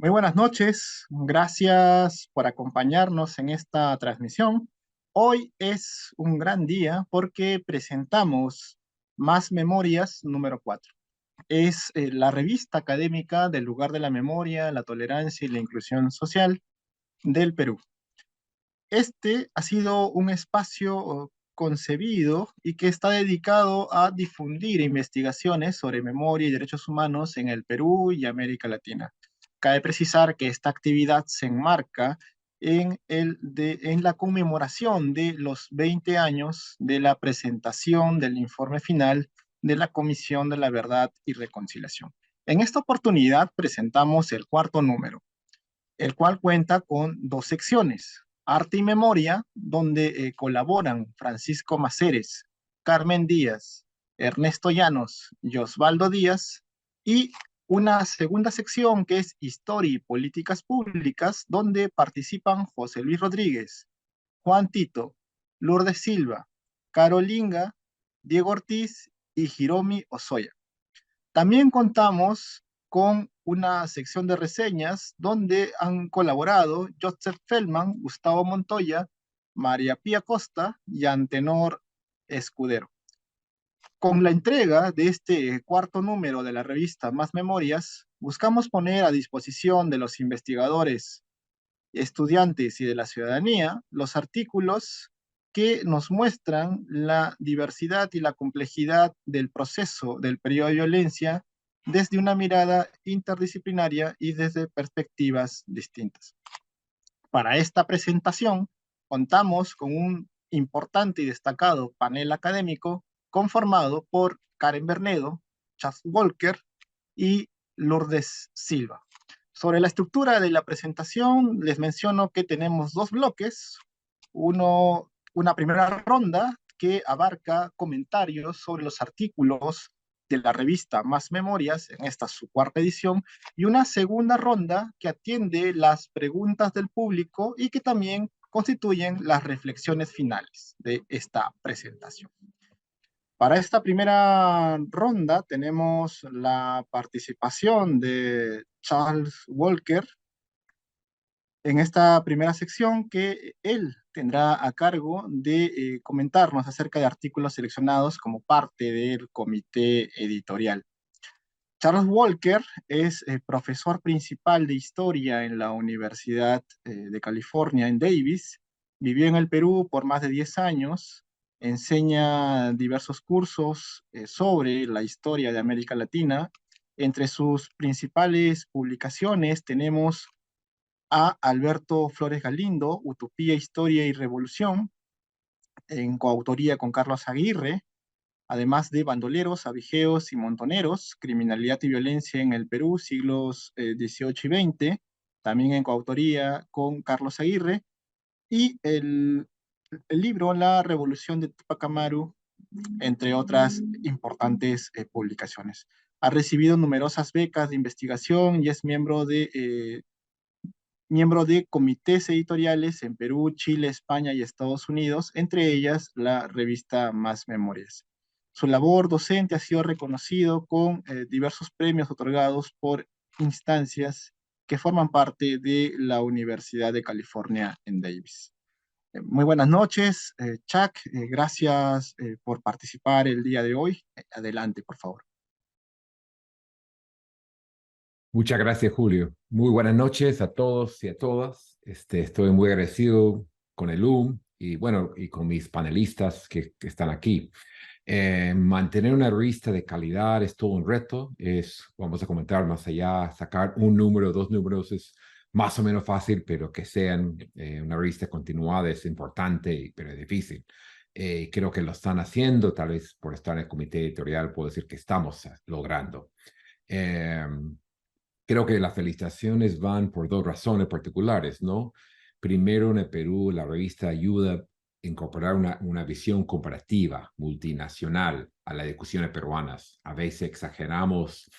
Muy buenas noches, gracias por acompañarnos en esta transmisión. Hoy es un gran día porque presentamos Más Memorias número 4. Es la revista académica del lugar de la memoria, la tolerancia y la inclusión social del Perú. Este ha sido un espacio concebido y que está dedicado a difundir investigaciones sobre memoria y derechos humanos en el Perú y América Latina. Cabe precisar que esta actividad se enmarca en la conmemoración de los 20 años de la presentación del informe final de la Comisión de la Verdad y Reconciliación. En esta oportunidad presentamos el cuarto número, el cual cuenta con dos secciones: Arte y Memoria, donde colaboran Francisco Maceres, Carmen Díaz, Ernesto Llanos y Osvaldo Díaz, y una segunda sección que es Historia y Políticas Públicas, donde participan José Luis Rodríguez, Juan Tito, Lourdes Silva, Carolinga, Diego Ortiz y Hiromi Osoya. También contamos con una sección de reseñas donde han colaborado Joseph Feldman, Gustavo Montoya, María Pía Costa y Antenor Escudero. Con la entrega de este cuarto número de la revista Más Memorias, buscamos poner a disposición de los investigadores, estudiantes y de la ciudadanía los artículos que nos muestran la diversidad y la complejidad del proceso del periodo de violencia desde una mirada interdisciplinaria y desde perspectivas distintas. Para esta presentación contamos con un importante y destacado panel académico conformado por Karen Bernedo, Charles Walker y Lourdes Silva. Sobre la estructura de la presentación, les menciono que tenemos dos bloques. Una primera ronda que abarca comentarios sobre los artículos de la revista Más Memorias, en esta su cuarta edición, y una segunda ronda que atiende las preguntas del público y que también constituyen las reflexiones finales de esta presentación. Para esta primera ronda tenemos la participación de Charles Walker en esta primera sección, que él tendrá a cargo de comentarnos acerca de artículos seleccionados como parte del comité editorial. Charles Walker es profesor principal de historia en la Universidad de California en Davis. Vivió en el Perú por más de 10 años, enseña diversos cursos sobre la historia de América Latina. Entre sus principales publicaciones tenemos a Alberto Flores Galindo, Utopía, Historia y Revolución, en coautoría con Carlos Aguirre, además de Bandoleros, Abigeos y Montoneros, Criminalidad y Violencia en el Perú, siglos XVIII y XX, también en coautoría con Carlos Aguirre, y el libro La Revolución de Tupac Amaru, entre otras importantes publicaciones. Ha recibido numerosas becas de investigación y es miembro de comités editoriales en Perú, Chile, España y Estados Unidos, entre ellas la revista Más Memorias. Su labor docente ha sido reconocido con diversos premios otorgados por instancias que forman parte de la Universidad de California en Davis. Muy buenas noches, Chuck. Gracias por participar el día de hoy. Adelante, por favor. Muchas gracias, Julio. Muy buenas noches a todos y a todas. Estoy muy agradecido con el y bueno, y con mis panelistas que están aquí. Mantener una revista de calidad es todo un reto. Vamos a comentar más allá, sacar un número, dos números es más o menos fácil, pero que sean una revista continuada es importante, pero es difícil. Creo que lo están haciendo, tal vez por estar en el comité editorial puedo decir que estamos logrando. Creo que las felicitaciones van por dos razones particulares, ¿no? Primero, en el Perú, la revista ayuda a incorporar una visión comparativa, multinacional, a las discusiones peruanas. A veces exageramos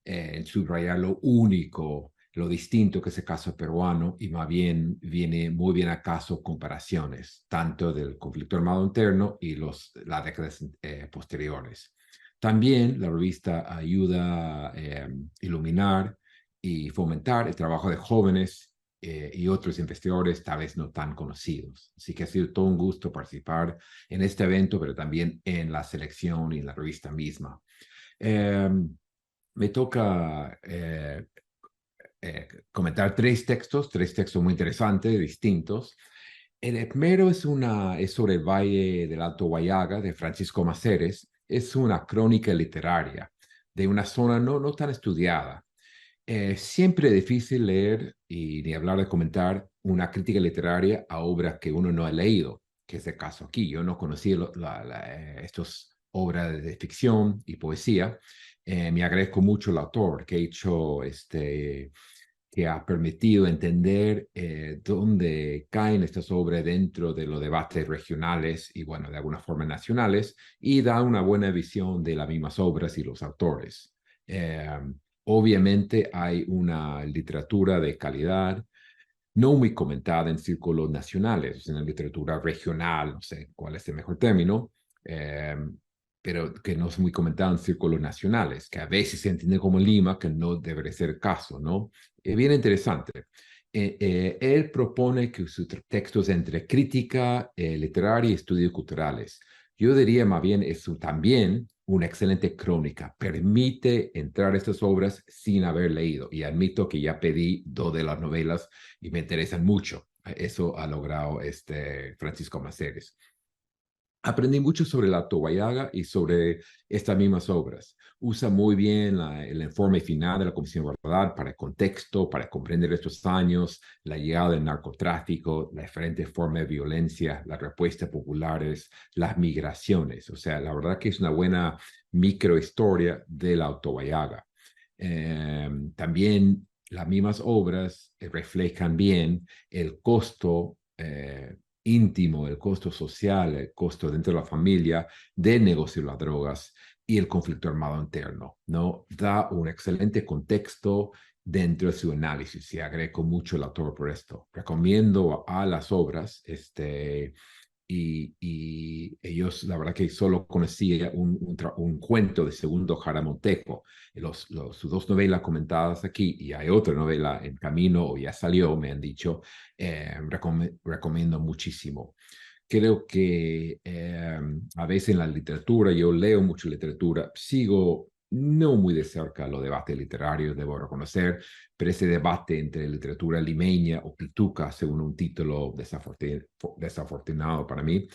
en subrayar lo único, lo distinto que es el caso peruano, y más bien viene muy bien a caso comparaciones, tanto del conflicto armado interno y las décadas posteriores. También la revista ayuda a iluminar y fomentar el trabajo de jóvenes y otros investigadores tal vez no tan conocidos. Así que ha sido todo un gusto participar en este evento, pero también en la selección y en la revista misma. Eh, Me toca comentar tres textos muy interesantes, distintos. El primero es sobre el Valle del Alto Huallaga de Francisco Maceres. Es una crónica literaria de una zona no tan estudiada. Siempre es difícil leer y ni hablar de comentar una crítica literaria a obras que uno no ha leído, que es el caso aquí. Yo no conocía estas obras de ficción y poesía. Me agradezco mucho al autor que ha hecho que ha permitido entender dónde caen estas obras dentro de los debates regionales y, bueno, de alguna forma nacionales, y da una buena visión de las mismas obras y los autores. Eh, Obviamente hay una literatura de calidad no muy comentada en círculos nacionales, en la literatura regional, no sé cuál es el mejor término, eh, pero que no es muy comentada en círculos nacionales, que a veces se entiende como Lima, que no debería ser el caso, ¿no? Es bien interesante. Él propone que sus textos entre crítica literaria y estudios culturales. Yo diría más bien es también una excelente crónica. Permite entrar a estas obras sin haber leído. Y admito que ya pedí dos de las novelas y me interesan mucho. Eso ha logrado Francisco Maceres. Aprendí mucho sobre la Tobayaga y sobre estas mismas obras. Usa muy bien el informe final de la Comisión Verdad para el contexto, para comprender estos años, la llegada del narcotráfico, las diferentes formas de violencia, las respuestas populares, las migraciones. O sea, la verdad que es una buena microhistoria de la Tobayaga. También las mismas obras reflejan bien el costo íntimo, el costo social, el costo dentro de la familia del negocio de las drogas y el conflicto armado interno, ¿no? Da un excelente contexto dentro de su análisis y agradezco mucho el autor por esto. Recomiendo a las obras, y ellos, la verdad que solo conocía un cuento de Segundo Jaramonteco. Sus dos novelas comentadas aquí, y hay otra novela en camino o ya salió, me han dicho, recomiendo muchísimo. Creo que a veces en la literatura, yo leo mucho literatura, sigo no muy de cerca los debates literarios, debo reconocer, pero ese debate entre literatura limeña o pituca, según un título desafortunado para mí,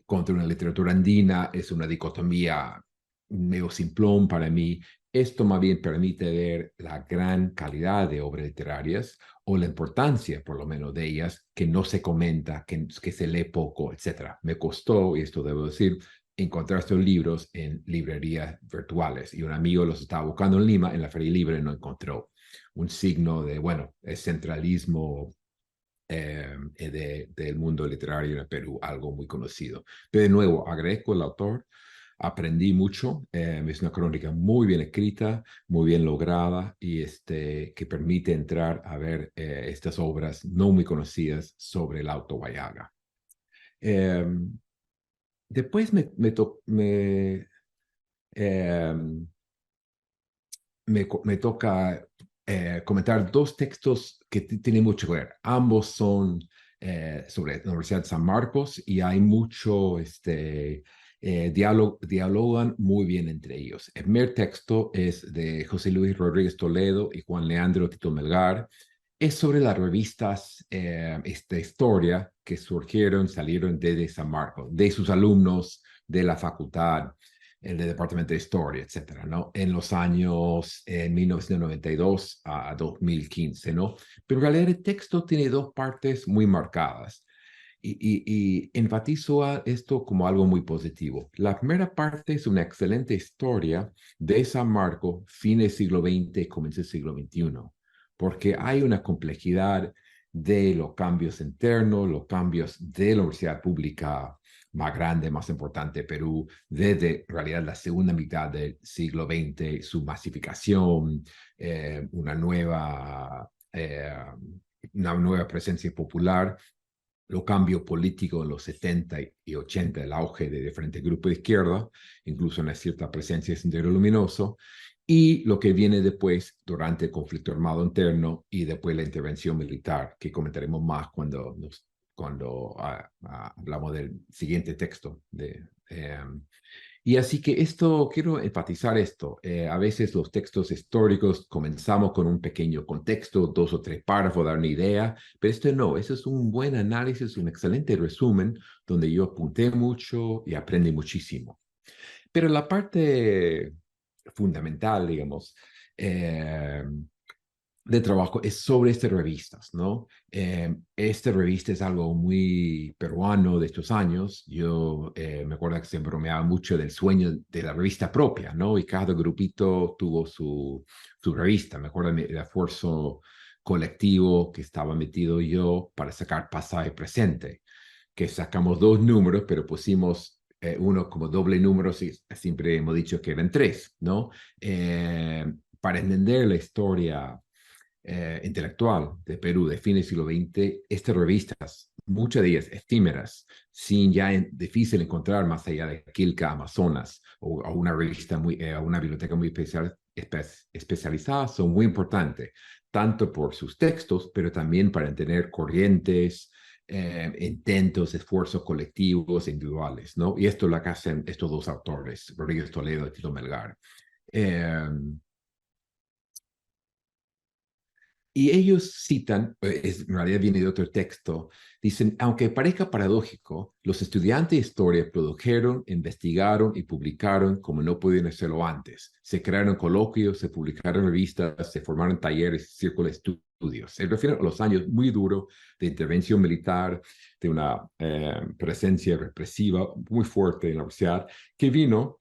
contra una literatura andina, es una dicotomía medio simplón para mí. Esto más bien permite ver la gran calidad de obras literarias o la importancia, por lo menos, de ellas, que no se comenta, que se lee poco, etcétera. Me costó, y esto debo decir, encontrar estos libros en librerías virtuales, y un amigo los estaba buscando en Lima, en la Feria Libre, no encontró. Un signo de, bueno, el centralismo del mundo literario en el Perú, algo muy conocido. Pero de nuevo, agradezco al autor, aprendí mucho, es una crónica muy bien escrita, muy bien lograda y que permite entrar a ver estas obras no muy conocidas sobre el Alto Huallaga. Eh, Después eh, me toca comentar dos textos que tienen mucho que ver. Ambos son sobre la Universidad de San Marcos y hay mucho, dialogan muy bien entre ellos. El primer texto es de José Luis Rodríguez Toledo y Juan Leandro Tito Melgar. Es sobre las revistas, esta historia que salieron desde San Marcos, de sus alumnos de la facultad, el de Departamento de Historia, etcétera, ¿no? En los años 1992 a 2015, ¿no? Pero en realidad el texto tiene dos partes muy marcadas y enfatizo a esto como algo muy positivo. La primera parte es una excelente historia de San Marco, fin del siglo XX, comienzo del siglo XXI, porque hay una complejidad de los cambios internos, los cambios de la universidad pública más grande, más importante de Perú, desde en realidad la segunda mitad del siglo XX, su masificación, eh, una nueva, eh, una nueva presencia popular, los cambios políticos en los 70 y 80, el auge de diferentes grupos de izquierda, incluso una cierta presencia de Sendero Luminoso, y lo que viene después durante el conflicto armado interno y después la intervención militar, que comentaremos más cuando hablamos del siguiente texto. Y así que esto, quiero enfatizar esto. A veces los textos históricos comenzamos con un pequeño contexto, 2 o 3 párrafos, dar una idea, pero esto no, eso es un buen análisis, un excelente resumen donde yo apunté mucho y aprendí muchísimo. Pero la parte fundamental, digamos, eh, de trabajo es sobre estas revistas, ¿no? Esta revista es algo muy peruano de estos años. Yo me acuerdo que se bromeaba mucho del sueño de la revista propia, ¿no? Y cada grupito tuvo su revista. Me acuerdo del esfuerzo colectivo que estaba metido yo para sacar pasaje presente, que sacamos 2 números, pero pusimos uno como doble número, siempre hemos dicho que eran 3, ¿no? Para entender la historia intelectual de Perú de fines del siglo XX, estas revistas, muchas de ellas efímeras, sin ya difícil encontrar más allá de Quilca, Amazonas, o una revista una biblioteca muy especializada, son muy importantes, tanto por sus textos, pero también para entender corrientes, intentos, esfuerzos colectivos e individuales, ¿no? Y esto es lo que hacen estos 2 autores, Rodríguez Toledo y Tito Melgar. Eh, Y ellos citan, en realidad viene de otro texto, dicen, aunque parezca paradójico, los estudiantes de historia produjeron, investigaron y publicaron como no podían hacerlo antes. Se crearon coloquios, se publicaron revistas, se formaron talleres, círculos de estudios. Se refiere a los años muy duros de intervención militar, de una presencia represiva muy fuerte en la universidad, que vino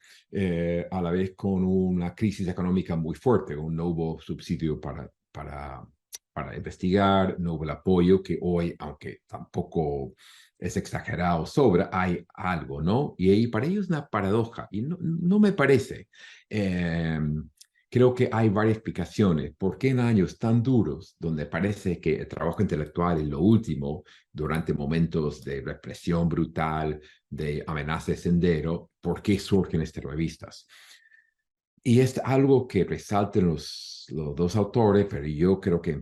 a la vez con una crisis económica muy fuerte, no hubo subsidio para investigar, no hubo el apoyo que hoy, aunque tampoco es exagerado, sobra, hay algo, ¿no? Y ahí para ellos es una paradoja, y no me parece. Eh, Creo que hay varias explicaciones. ¿Por qué en años tan duros, donde parece que el trabajo intelectual es lo último, durante momentos de represión brutal, de amenaza de sendero, por qué surgen estas revistas? Y es algo que resaltan los 2 autores, pero yo creo que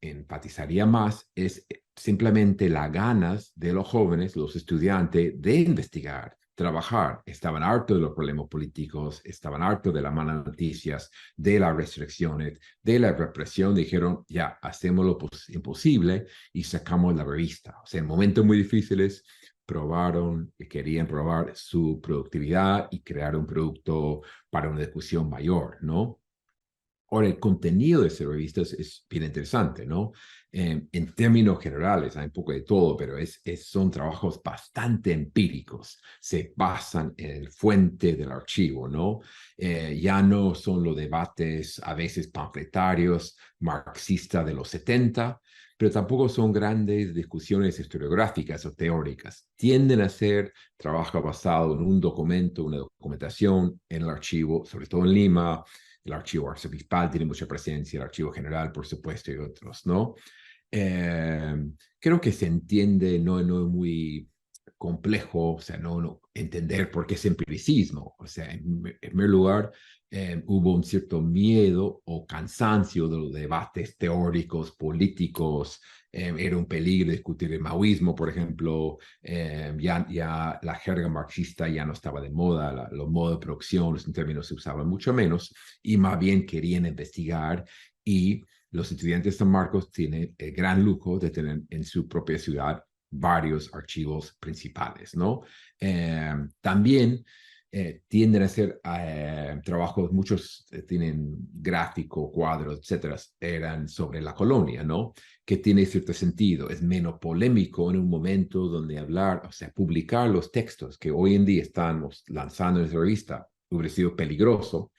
empatizaría más, es simplemente las ganas de los jóvenes, los estudiantes, de investigar, trabajar. Estaban hartos de los problemas políticos, estaban hartos de las malas noticias, de las restricciones, de la represión. Dijeron, ya, hacemos lo imposible y sacamos la revista. O sea, en momentos muy difíciles probaron, querían probar su productividad y crear un producto para una discusión mayor, ¿no? Ahora, el contenido de esa revista es bien interesante, ¿no? En términos generales, hay un poco de todo, pero son trabajos bastante empíricos. Se basan en el fuente del archivo, ¿no? Ya no son los debates a veces panfletarios, marxistas de los 70, pero tampoco son grandes discusiones historiográficas o teóricas. Tienden a ser trabajo basado en un documento, una documentación en el archivo, sobre todo en Lima. El archivo arzobispal tiene mucha presencia, el archivo general, por supuesto, y otros, ¿no? Eh, Creo que se entiende, no es muy complejo, o sea, no entender por qué es empiricismo. O sea, en primer lugar, hubo un cierto miedo o cansancio de los debates teóricos, políticos. Era un peligro discutir el maoísmo, por ejemplo. Ya la jerga marxista ya no estaba de moda, los modos de producción, los términos se usaban mucho menos, y más bien querían investigar, y los estudiantes de San Marcos tienen el gran lujo de tener en su propia ciudad varios archivos principales, ¿no? También tienden a ser trabajos, muchos tienen gráfico, cuadros, etcétera, eran sobre la colonia, ¿no? Que tiene cierto sentido, es menos polémico en un momento donde hablar, o sea, publicar los textos que hoy en día estamos lanzando en esa revista hubiera sido peligroso,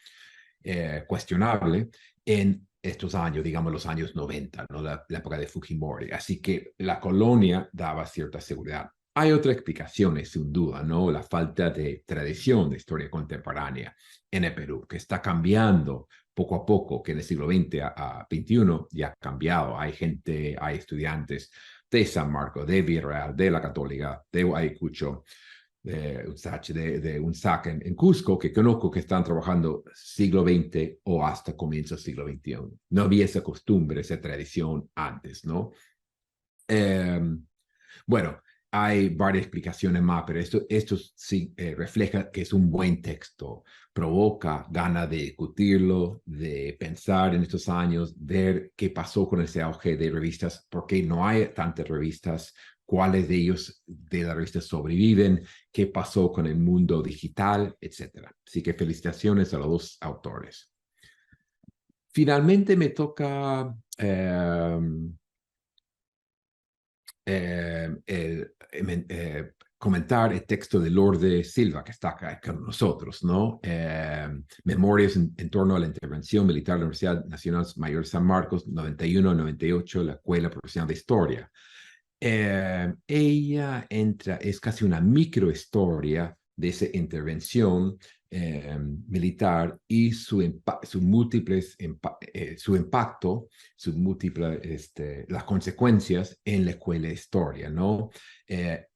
cuestionable en estos años, digamos los años 90, ¿no? La época de Fujimori. Así que la colonia daba cierta seguridad. Hay otras explicaciones, sin duda, ¿no? La falta de tradición de historia contemporánea en el Perú, que está cambiando poco a poco, que en el siglo XX a XXI ya ha cambiado. Hay gente, hay estudiantes de San Marcos, de Villarreal, de la Católica, de Ayacucho, USACH, de UNSAC en Cusco, que conozco que están trabajando siglo XX o hasta comienzo del siglo XXI. No había esa costumbre, esa tradición antes, ¿no? Eh, bueno, hay varias explicaciones más, pero esto sí refleja que es un buen texto. Provoca ganas de discutirlo, de pensar en estos años, ver qué pasó con ese auge de revistas, por qué no hay tantas revistas, cuáles de ellos de las revistas sobreviven, qué pasó con el mundo digital, etcétera. Así que felicitaciones a los dos autores. Finalmente me toca comentar el texto de Lourdes Silva, que está acá con nosotros, ¿no? Memorias en torno a la intervención militar de la Universidad Nacional Mayor de San Marcos, 91-98, la Escuela Profesional de Historia. Ella entra, es casi una microhistoria de esa intervención militar y su múltiples su impacto, sus múltiples, las consecuencias en la escuela de historia, ¿no?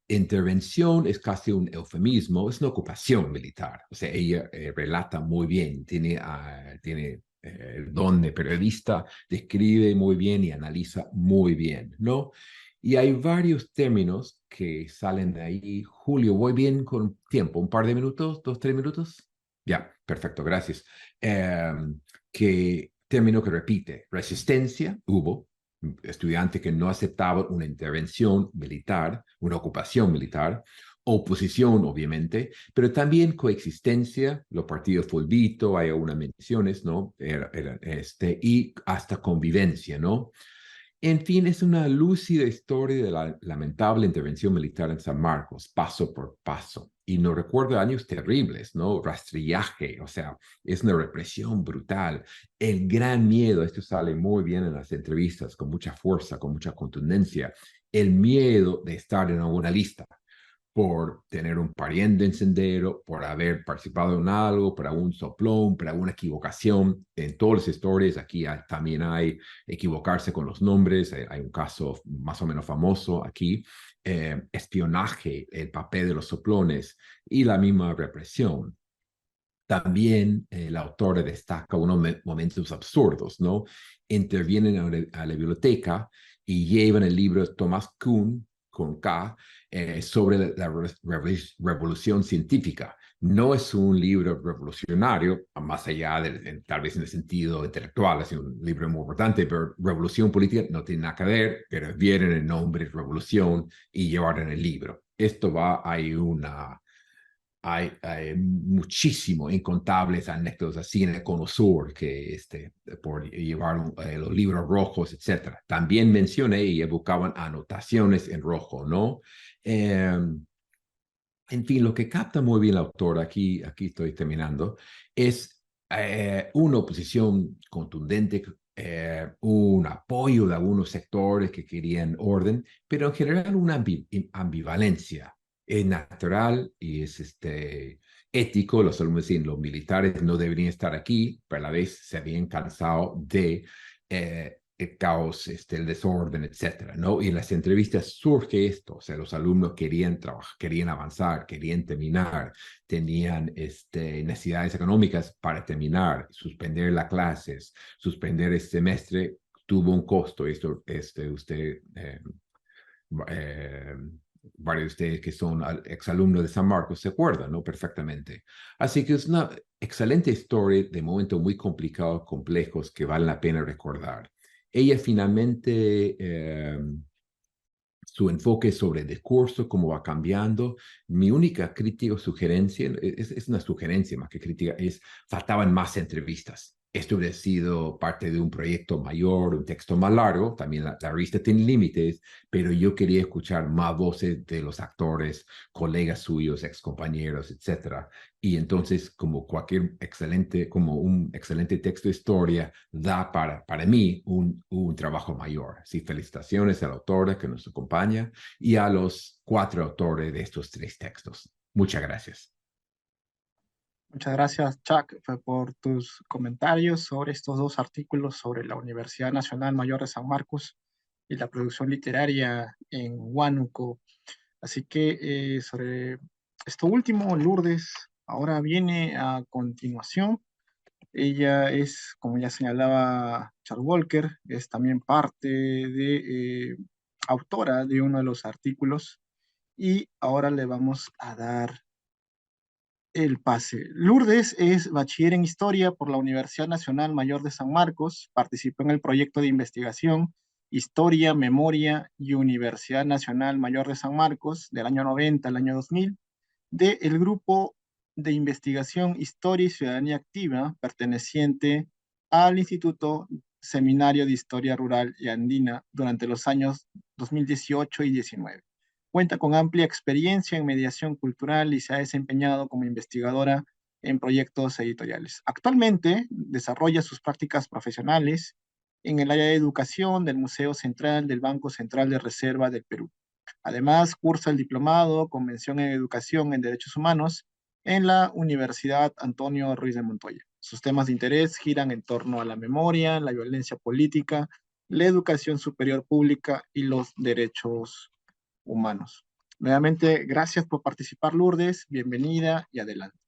Intervención es casi un eufemismo, es una ocupación militar. O sea, ella relata muy bien, tiene el don de periodista, describe muy bien y analiza muy bien, ¿no? Y hay varios términos que salen de ahí. Julio, ¿voy bien con tiempo? ¿Un par de minutos? ¿2, 3 minutos? Ya, perfecto, gracias. Que término que repite, resistencia, hubo, estudiante que no aceptaba una intervención militar, una ocupación militar, oposición, obviamente, pero también coexistencia, los partidos Fulvito, hay algunas menciones, ¿no? Y hasta convivencia, ¿no? En fin, es una lúcida historia de la lamentable intervención militar en San Marcos, paso por paso. Y nos recuerda años terribles, ¿no? Rastrillaje, o sea, es una represión brutal. El gran miedo, esto sale muy bien en las entrevistas, con mucha fuerza, con mucha contundencia. El miedo de estar en alguna lista, por tener un pariente en Sendero, por haber participado en algo, por algún soplón, por alguna equivocación. En todas las historias aquí también hay equivocarse con los nombres. Hay un caso más o menos famoso aquí. Espionaje, el papel de los soplones y la misma represión. También la autora destaca unos momentos absurdos, ¿no? Intervienen a la biblioteca y llevan el libro de Thomas Kuhn, con K, sobre revolución científica. No es un libro revolucionario, más allá de, tal vez en el sentido intelectual, es un libro muy importante, pero revolución política no tiene nada que ver, pero vienen el nombre revolución y llevaron el libro. Esto va, hay muchísimo, incontables anécdotas así en el Cono Sur, que por llevar los libros rojos, etcétera. También mencioné y buscaban anotaciones en rojo, ¿no? En fin, lo que capta muy bien el autor, aquí estoy terminando, es una oposición contundente, un apoyo de algunos sectores que querían orden, pero en general una ambivalencia. Es natural y es ético. Los alumnos dicen, los militares no deberían estar aquí, pero a la vez se habían cansado de el caos, el desorden, etcétera, ¿no? Y en las entrevistas surge esto, o sea, los alumnos querían trabajar, querían avanzar, querían terminar, tenían necesidades económicas para terminar, suspender las clases, suspender el semestre tuvo un costo. Esto, usted, eh, varios de ustedes que son exalumnos de San Marcos se acuerdan, ¿no? Perfectamente. Así que es una excelente historia de momentos muy complicados, complejos, que vale la pena recordar. Ella finalmente, su enfoque sobre el discurso, cómo va cambiando. Mi única crítica o sugerencia, es una sugerencia más que crítica, es faltaban más entrevistas. Esto hubiera sido parte de un proyecto mayor, un texto más largo. También la revista tiene límites, pero yo quería escuchar más voces de los actores, colegas suyos, excompañeros, etcétera. Y entonces, como un excelente texto de historia, da para mí un trabajo mayor. Sí, felicitaciones a la autora que nos acompaña y a los 4 autores de estos 3 textos. Muchas gracias. Muchas gracias, Chuck, por tus comentarios sobre estos dos artículos sobre la Universidad Nacional Mayor de San Marcos y la producción literaria en Huánuco. Así que sobre Esto último, Lourdes, ahora viene a continuación. Ella es, como ya señalaba Charles Walker, es también parte de, autora de uno de los artículos y ahora le vamos a dar el pase. Lourdes es bachiller en historia por la Universidad Nacional Mayor de San Marcos, participó en el proyecto de investigación Historia, Memoria y Universidad Nacional Mayor de San Marcos del año 90 al año 2000 del grupo de investigación Historia y Ciudadanía Activa, perteneciente al Instituto Seminario de Historia Rural y Andina durante los años 2018 y 19. Cuenta con amplia experiencia en mediación cultural y se ha desempeñado como investigadora en proyectos editoriales. Actualmente desarrolla sus prácticas profesionales en el área de educación del Museo Central del Banco Central de Reserva del Perú. Además, cursa el diplomado Convención en Educación en Derechos Humanos en la Universidad Antonio Ruiz de Montoya. Sus temas de interés giran en torno a la memoria, la violencia política, la educación superior pública y los derechos humanos. Nuevamente, gracias por participar, Lourdes. Bienvenida y adelante.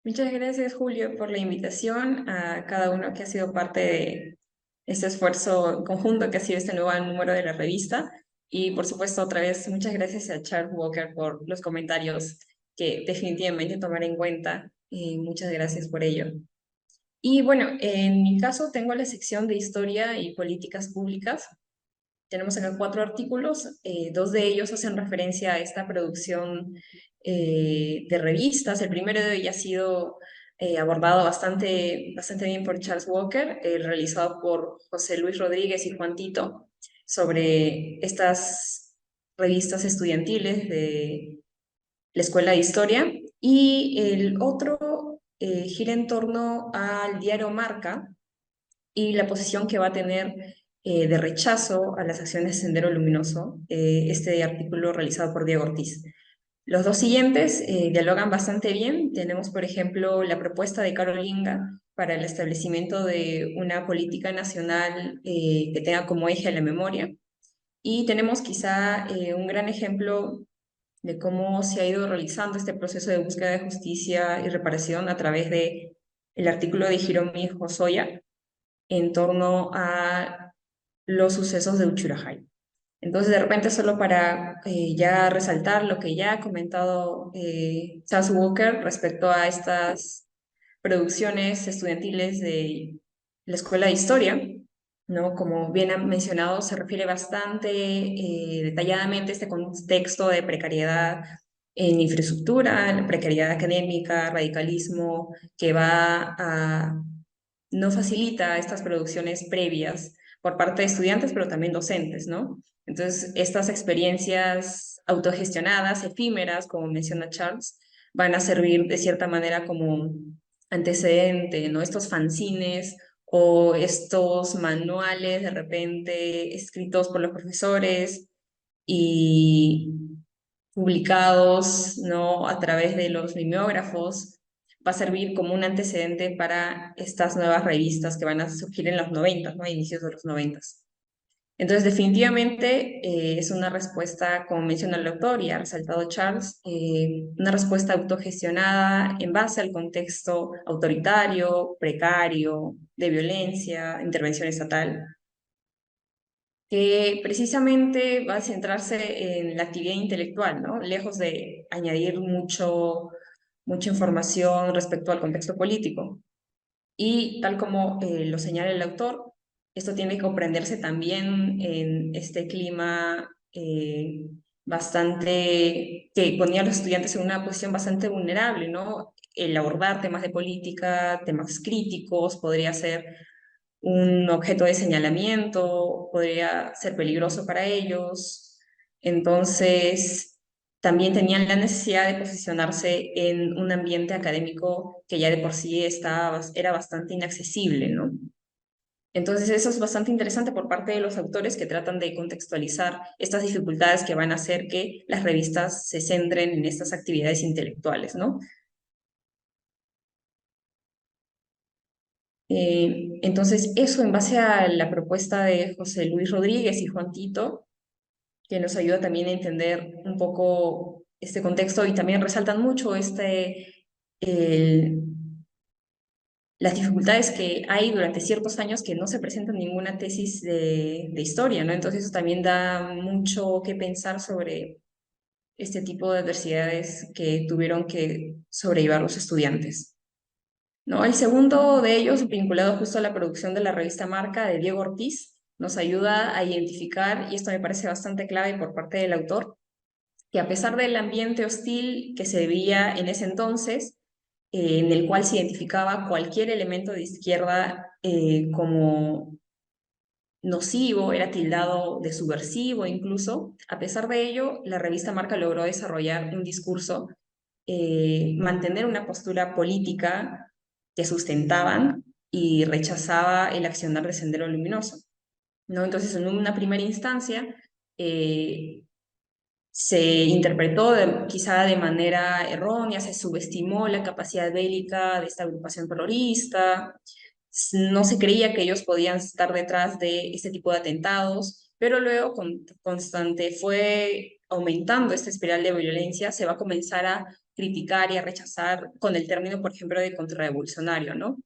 Muchas gracias, Julio, por la invitación a cada uno que ha sido parte de este esfuerzo conjunto que ha sido este nuevo número de la revista. Y por supuesto, otra vez, muchas gracias a Charles Walker por los comentarios que definitivamente tomaré en cuenta. Muchas gracias por ello. Y bueno, en mi caso tengo la sección de Historia y Políticas Públicas. Tenemos acá 4 artículos, 2 de ellos hacen referencia a esta producción de revistas. El primero de ellos ha sido abordado bastante bien por Charles Walker, realizado por José Luis Rodríguez y Juan Tito, sobre estas revistas estudiantiles de la Escuela de Historia. Y el otro gira en torno al diario Marca, y la posición que va a tener de rechazo a las acciones de Sendero Luminoso, este artículo realizado por Diego Ortiz. Los dos siguientes dialogan bastante bien. Tenemos, por ejemplo, la propuesta de Carolinga para el establecimiento de una política nacional que tenga como eje la memoria. Y tenemos quizá un gran ejemplo de cómo se ha ido realizando este proceso de búsqueda de justicia y reparación a través de el artículo de Hiromi Hosoya en torno a los sucesos de Uchurajay. Entonces, de repente, solo para ya resaltar lo que ya ha comentado Charles Walker respecto a estas producciones estudiantiles de la Escuela de Historia, ¿no? Como bien han mencionado, se refiere bastante detalladamente a este contexto de precariedad en infraestructura, la precariedad académica, radicalismo, que va a no facilita estas producciones previas por parte de estudiantes, pero también docentes, ¿no? Entonces, estas experiencias autogestionadas, efímeras, como menciona Charles, van a servir de cierta manera como antecedente, ¿no? Estos fanzines o estos manuales de repente escritos por los profesores y publicados, ¿no? A través de los mimeógrafos, va a servir como un antecedente para estas nuevas revistas que van a surgir en los 90, ¿no? A inicios de los 90. Entonces, definitivamente es una respuesta, como menciona el autor y ha resaltado Charles, una respuesta autogestionada en base al contexto autoritario, precario, de violencia, intervención estatal, que precisamente va a centrarse en la actividad intelectual, ¿no? Lejos de añadir mucha información respecto al contexto político. Y tal como lo señala el autor, esto tiene que comprenderse también en este clima bastante, que ponía a los estudiantes en una posición bastante vulnerable, ¿no? El abordar temas de política, temas críticos, podría ser un objeto de señalamiento, podría ser peligroso para ellos. Entonces, también tenían la necesidad de posicionarse en un ambiente académico que ya de por sí era bastante inaccesible, ¿no? Entonces, eso es bastante interesante por parte de los autores que tratan de contextualizar estas dificultades que van a hacer que las revistas se centren en estas actividades intelectuales, ¿no? Entonces, eso en base a la propuesta de José Luis Rodríguez y Juan Tito, que nos ayuda también a entender un poco este contexto, y también resaltan mucho el- las dificultades que hay durante ciertos años que no se presenta ninguna tesis de historia, ¿no? Entonces eso también da mucho que pensar sobre este tipo de adversidades que tuvieron que sobrellevar los estudiantes, ¿no? El segundo de ellos, vinculado justo a la producción de la revista Marca de Diego Ortiz, nos ayuda a identificar, y esto me parece bastante clave por parte del autor, que a pesar del ambiente hostil que se vivía en ese entonces, en el cual se identificaba cualquier elemento de izquierda como nocivo, era tildado de subversivo incluso, a pesar de ello, la revista Marca logró desarrollar un discurso, mantener una postura política que sustentaban y rechazaba el accionar de Sendero Luminoso, ¿no? Entonces, en una primera instancia, eh, se interpretó quizá de manera errónea, se subestimó la capacidad bélica de esta agrupación terrorista, no se creía que ellos podían estar detrás de este tipo de atentados, pero luego constante fue aumentando esta espiral de violencia, se va a comenzar a criticar y a rechazar con el término, por ejemplo, de contrarrevolucionario, ¿no?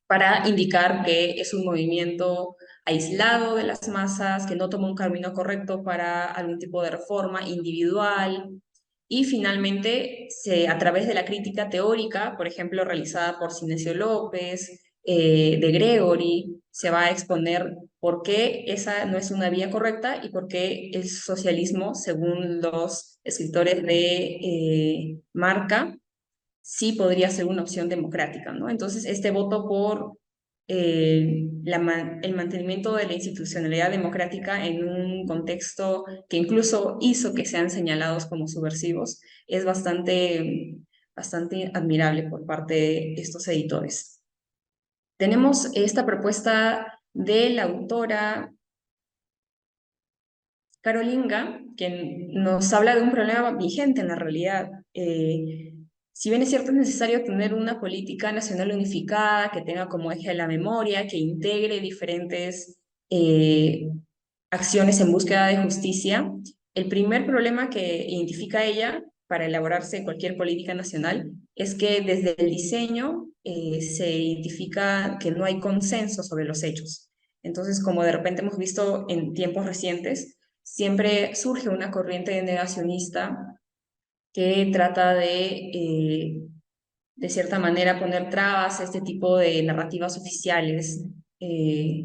Para indicar que es un movimiento aislado de las masas, que no toma un camino correcto para algún tipo de reforma individual. Y finalmente, a través de la crítica teórica, por ejemplo, realizada por Sinesio López, de Gregory, se va a exponer por qué esa no es una vía correcta y por qué el socialismo, según los escritores de Marca, sí podría ser una opción democrática, ¿no? Entonces, este voto por el mantenimiento de la institucionalidad democrática en un contexto que incluso hizo que sean señalados como subversivos es bastante admirable por parte de estos editores. Tenemos esta propuesta de la autora Carolinga, que nos habla de un problema vigente en la realidad. Si bien es cierto, es necesario tener una política nacional unificada que tenga como eje la memoria, que integre diferentes acciones en búsqueda de justicia, el primer problema que identifica ella para elaborarse cualquier política nacional es que desde el diseño se identifica que no hay consenso sobre los hechos. Entonces, como de repente hemos visto en tiempos recientes, siempre surge una corriente negacionista que trata de cierta manera, poner trabas a este tipo de narrativas oficiales eh,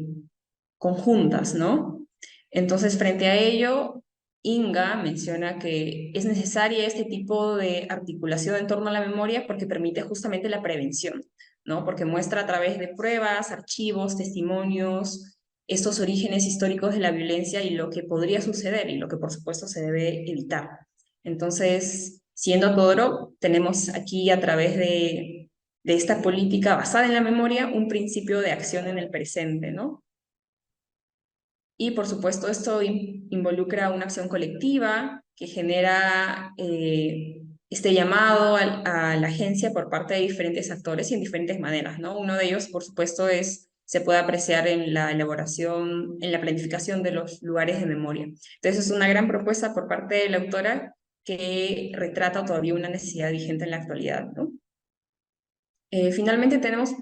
conjuntas, ¿no? Entonces, frente a ello, Inga menciona que es necesaria este tipo de articulación en torno a la memoria porque permite justamente la prevención, ¿no? Porque muestra a través de pruebas, archivos, testimonios, estos orígenes históricos de la violencia y lo que podría suceder y lo que por supuesto se debe evitar. Entonces, siendo Todorov, tenemos aquí a través de esta política basada en la memoria un principio de acción en el presente, ¿no? Y por supuesto esto involucra una acción colectiva que genera este llamado a la agencia por parte de diferentes actores y en diferentes maneras, ¿no? Uno de ellos, por supuesto, se puede apreciar en la elaboración, en la planificación de los lugares de memoria. Entonces es una gran propuesta por parte de la autora que retrata todavía una necesidad vigente en la actualidad, ¿no? Finalmente tenemos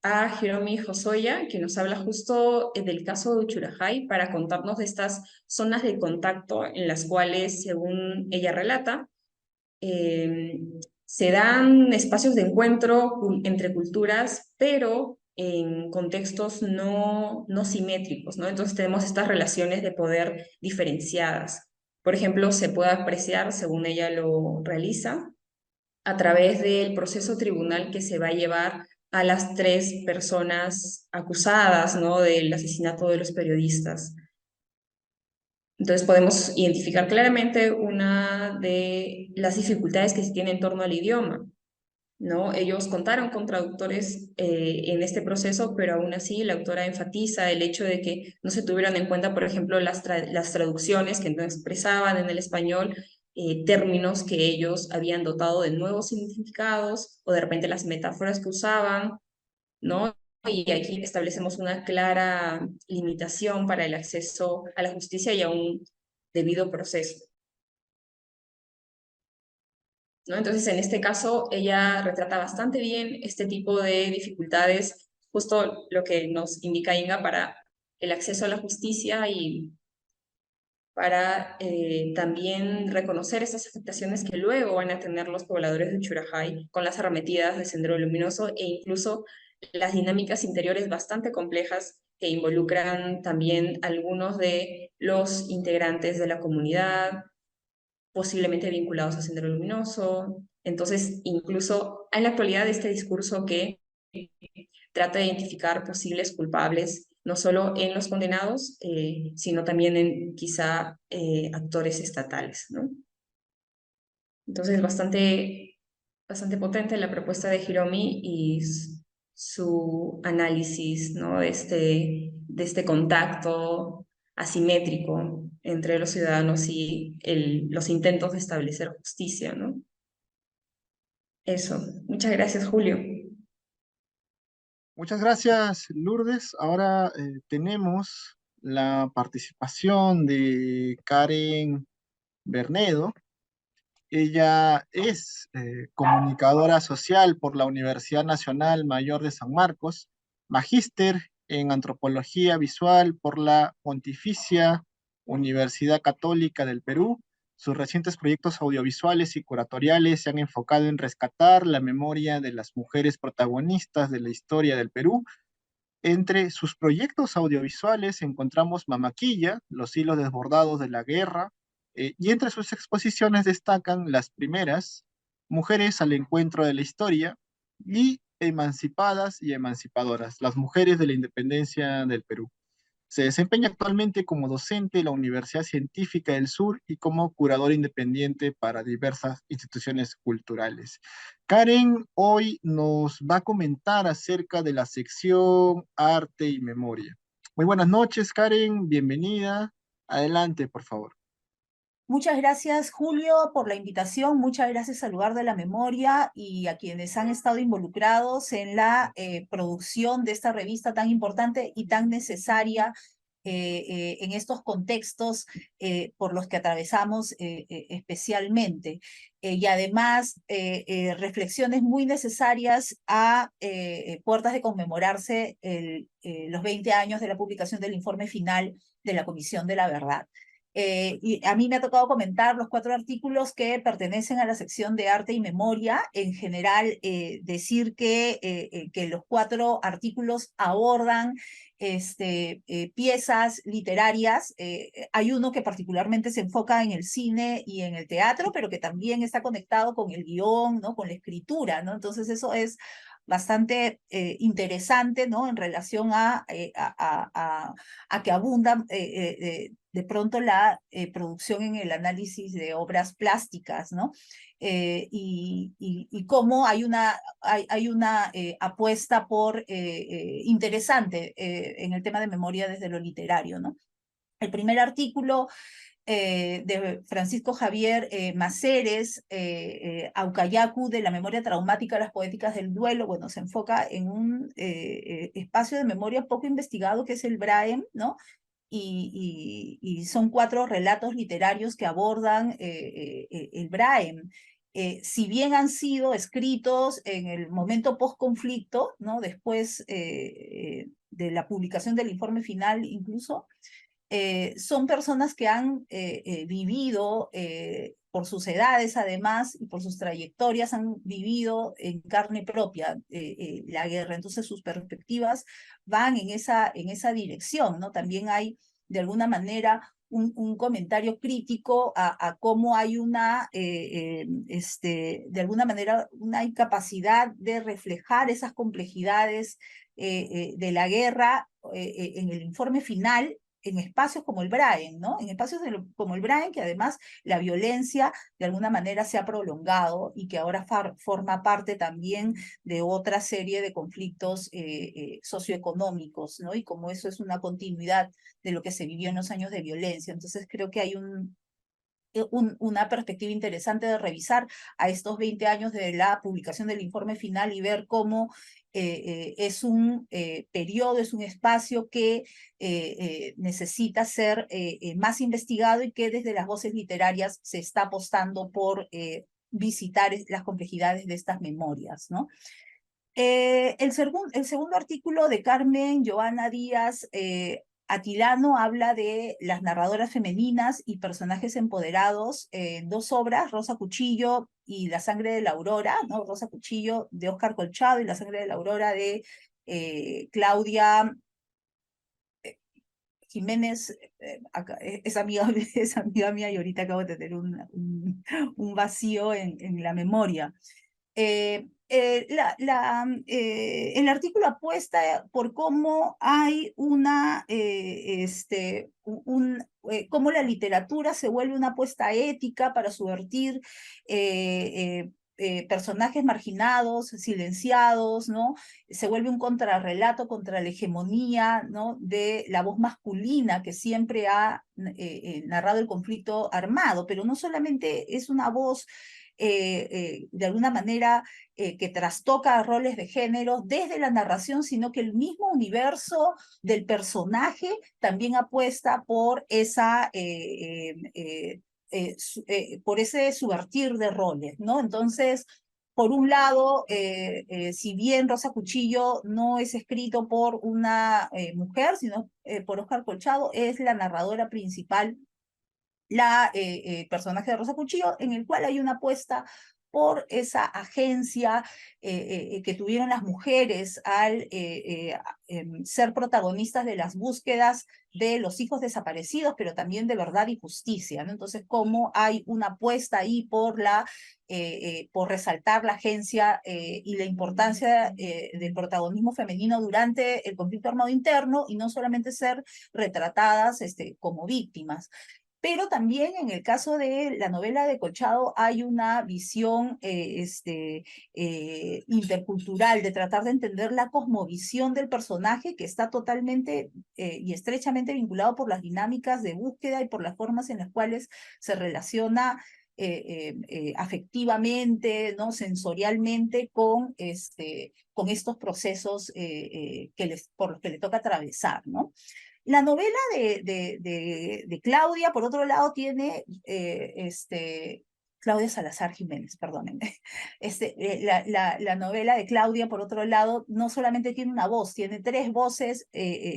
a Hiromi Hosoya, que nos habla justo del caso de Uchurajay para contarnos de estas zonas de contacto en las cuales, según ella relata, eh, se dan espacios de encuentro entre culturas, pero en contextos no simétricos, ¿no? Entonces tenemos estas relaciones de poder diferenciadas. Por ejemplo, se puede apreciar, según ella lo realiza, a través del proceso tribunal que se va a llevar a las tres personas acusadas, ¿no? Del asesinato de los periodistas. Entonces podemos identificar claramente una de las dificultades que se tiene en torno al idioma, ¿no? Ellos contaron con traductores en este proceso, pero aún así la autora enfatiza el hecho de que no se tuvieron en cuenta, por ejemplo, las traducciones que no expresaban en el español términos que ellos habían dotado de nuevos significados o de repente las metáforas que usaban, ¿no? Y aquí establecemos una clara limitación para el acceso a la justicia y a un debido proceso. ¿no? Entonces, en este caso, ella retrata bastante bien este tipo de dificultades, justo lo que nos indica Inga para el acceso a la justicia y para también reconocer esas afectaciones que luego van a tener los pobladores de Churajay con las arremetidas de Sendero Luminoso e incluso las dinámicas interiores bastante complejas que involucran también algunos de los integrantes de la comunidad, posiblemente vinculados a Sendero Luminoso. Entonces, incluso en la actualidad este discurso que trata de identificar posibles culpables, no solo en los condenados, sino también en quizá actores estatales, ¿no? Entonces, bastante potente la propuesta de Hiromi y su análisis, ¿no? De este contacto asimétrico entre los ciudadanos y los intentos de establecer justicia, ¿no? Eso. Muchas gracias, Julio. Muchas gracias, Lourdes. Ahora tenemos la participación de Karen Bernedo. Ella es comunicadora social por la Universidad Nacional Mayor de San Marcos, magíster en antropología visual por la Pontificia Universidad Católica del Perú. Sus recientes proyectos audiovisuales y curatoriales se han enfocado en rescatar la memoria de las mujeres protagonistas de la historia del Perú. Entre sus proyectos audiovisuales encontramos Mamaquilla, Los hilos desbordados de la guerra, y entre sus exposiciones destacan las primeras, Mujeres al encuentro de la historia, y Emancipadas y Emancipadoras, las mujeres de la independencia del Perú. Se desempeña actualmente como docente en la Universidad Científica del Sur y como curador independiente para diversas instituciones culturales. Karen hoy nos va a comentar acerca de la sección Arte y Memoria. Muy buenas noches, Karen, bienvenida. Adelante, por favor. Muchas gracias, Julio, por la invitación. Muchas gracias al Lugar de la Memoria y a quienes han estado involucrados en la producción de esta revista tan importante y tan necesaria en estos contextos por los que atravesamos especialmente. Y además, reflexiones muy necesarias a puertas de conmemorarse los 20 años de la publicación del informe final de la Comisión de la Verdad. Y a mí me ha tocado comentar los 4 artículos que pertenecen a la sección de arte y memoria. En general, decir que los 4 artículos abordan piezas literarias. Hay uno que particularmente se enfoca en el cine y en el teatro, pero que también está conectado con el guión, ¿no? Con la escritura, ¿no? Entonces eso es bastante interesante, ¿no? En relación a que abunda de pronto la producción en el análisis de obras plásticas, ¿no? Y cómo hay una apuesta interesante en el tema de memoria desde lo literario, ¿no? El primer artículo de Francisco Javier Maceres, Aucayacu, de la memoria traumática a las poéticas del duelo, bueno, se enfoca en un espacio de memoria poco investigado que es el Braem, ¿no? Y son 4 relatos literarios que abordan el Braem. Si bien han sido escritos en el momento post-conflicto, ¿no? Después de la publicación del informe final incluso, son personas que han vivido por sus edades además y por sus trayectorias, han vivido en carne propia la guerra. Entonces sus perspectivas van en esa dirección, ¿no? También hay de alguna manera un comentario crítico a cómo hay de alguna manera, una incapacidad de reflejar esas complejidades de la guerra en el informe final, en espacios como el Braem, ¿no? En espacios como el Braem, que además la violencia de alguna manera se ha prolongado y que ahora forma parte también de otra serie de conflictos socioeconómicos, ¿no? Y como eso es una continuidad de lo que se vivió en los años de violencia. Entonces creo que hay una perspectiva interesante de revisar a estos 20 años de la publicación del informe final y ver cómo es un periodo, es un espacio que necesita ser más investigado y que desde las voces literarias se está apostando por visitar las complejidades de estas memorias, ¿no? El segundo artículo de Carmen Joana Díaz Atilano habla de las narradoras femeninas y personajes empoderados en dos obras, Rosa Cuchillo y La sangre de la aurora, ¿no? Rosa Cuchillo de Óscar Colchado y La sangre de la aurora de Claudia Jiménez, es amiga, es amiga mía y ahorita acabo de tener un vacío en la memoria. El artículo apuesta por cómo hay cómo la literatura se vuelve una apuesta ética para subvertir personajes marginados, silenciados, ¿no? Se vuelve un contrarrelato contra la hegemonía, ¿no? De la voz masculina que siempre ha narrado el conflicto armado, pero no solamente es una voz de alguna manera que trastoca roles de género desde la narración, sino que el mismo universo del personaje también apuesta por por ese subvertir de roles, ¿no? Entonces, por un lado, si bien Rosa Cuchillo no es escrito por una mujer, sino por Óscar Colchado, es la narradora principal, personaje de Rosa Cuchillo, en el cual hay una apuesta por esa agencia que tuvieron las mujeres al ser protagonistas de las búsquedas de los hijos desaparecidos, pero también de verdad y justicia, ¿no? Entonces, cómo hay una apuesta ahí por resaltar la agencia y la importancia del protagonismo femenino durante el conflicto armado interno y no solamente ser retratadas como víctimas. Pero también en el caso de la novela de Colchado hay una visión intercultural, de tratar de entender la cosmovisión del personaje que está totalmente y estrechamente vinculado por las dinámicas de búsqueda y por las formas en las cuales se relaciona afectivamente, ¿no? Sensorialmente con estos procesos por los que le toca atravesar, ¿no? La novela de Claudia, por otro lado, tiene Claudia Salazar Jiménez, perdónenme. La novela de Claudia, por otro lado, no solamente tiene una voz, tiene tres voces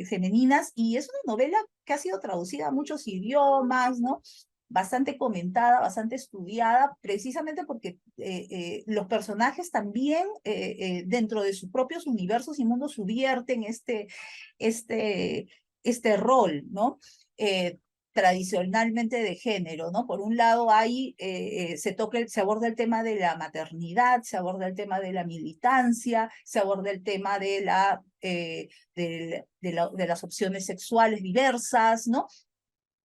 femeninas y es una novela que ha sido traducida a muchos idiomas, ¿no? Bastante comentada, bastante estudiada, precisamente porque los personajes también dentro de sus propios universos y mundos subvierten este rol, ¿no? Tradicionalmente de género, ¿no? Por un lado se aborda el tema de la maternidad, se aborda el tema de la militancia, se aborda el tema de las opciones sexuales diversas, ¿no?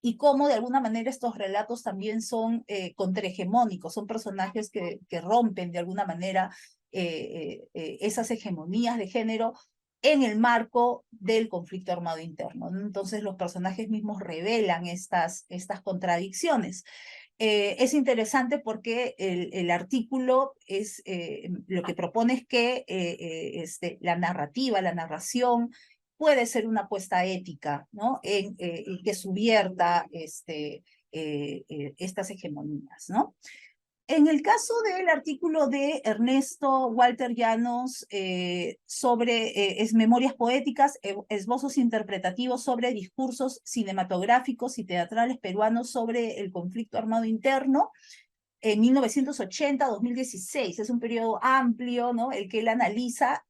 Y cómo de alguna manera estos relatos también son contrahegemónicos, son personajes que rompen de alguna manera esas hegemonías de género en el marco del conflicto armado interno, ¿no? Entonces los personajes mismos revelan estas contradicciones. Es interesante porque el artículo lo que propone es que la narrativa, la narración, puede ser una apuesta ética, ¿no? Y que subvierta estas hegemonías, ¿no? En el caso del artículo de Ernesto Walter Llanos sobre Memorias Poéticas, esbozos interpretativos sobre discursos cinematográficos y teatrales peruanos sobre el conflicto armado interno, en 1980-2016, es un periodo amplio, ¿no? El que él analiza,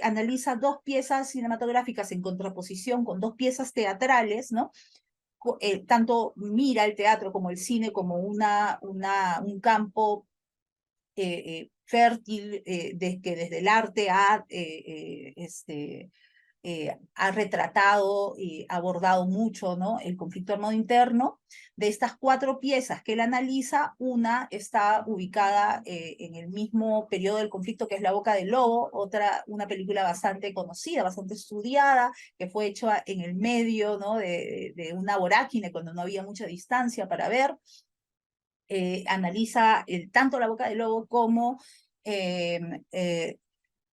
analiza dos piezas cinematográficas en contraposición con dos piezas teatrales, ¿no? Tanto mira el teatro como el cine como un campo fértil que desde el arte ha retratado y abordado mucho, ¿no? El conflicto armado interno. De estas cuatro piezas que él analiza, una está ubicada en el mismo periodo del conflicto, que es La Boca del Lobo, otra, una película bastante conocida, bastante estudiada, que fue hecha en el medio, ¿no? de una vorágine, cuando no había mucha distancia para ver. Analiza tanto La Boca del Lobo como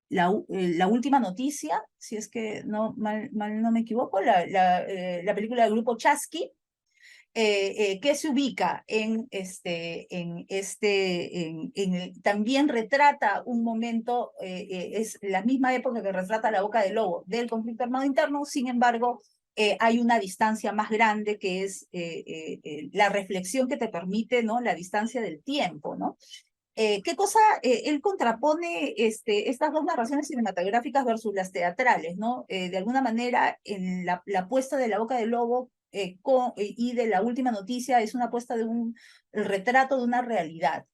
la última noticia, si es que mal no me equivoco, la película del grupo Chasqui, que se ubica también retrata un momento, es la misma época que retrata La Boca del Lobo del conflicto armado interno. Sin embargo, hay una distancia más grande que es la reflexión que te permite, ¿no? La distancia del tiempo, ¿no? ¿Qué cosa? Él contrapone estas dos narraciones cinematográficas versus las teatrales, ¿no? De alguna manera, en la apuesta de La Boca del Lobo y de La Última Noticia es una apuesta de el retrato de una realidad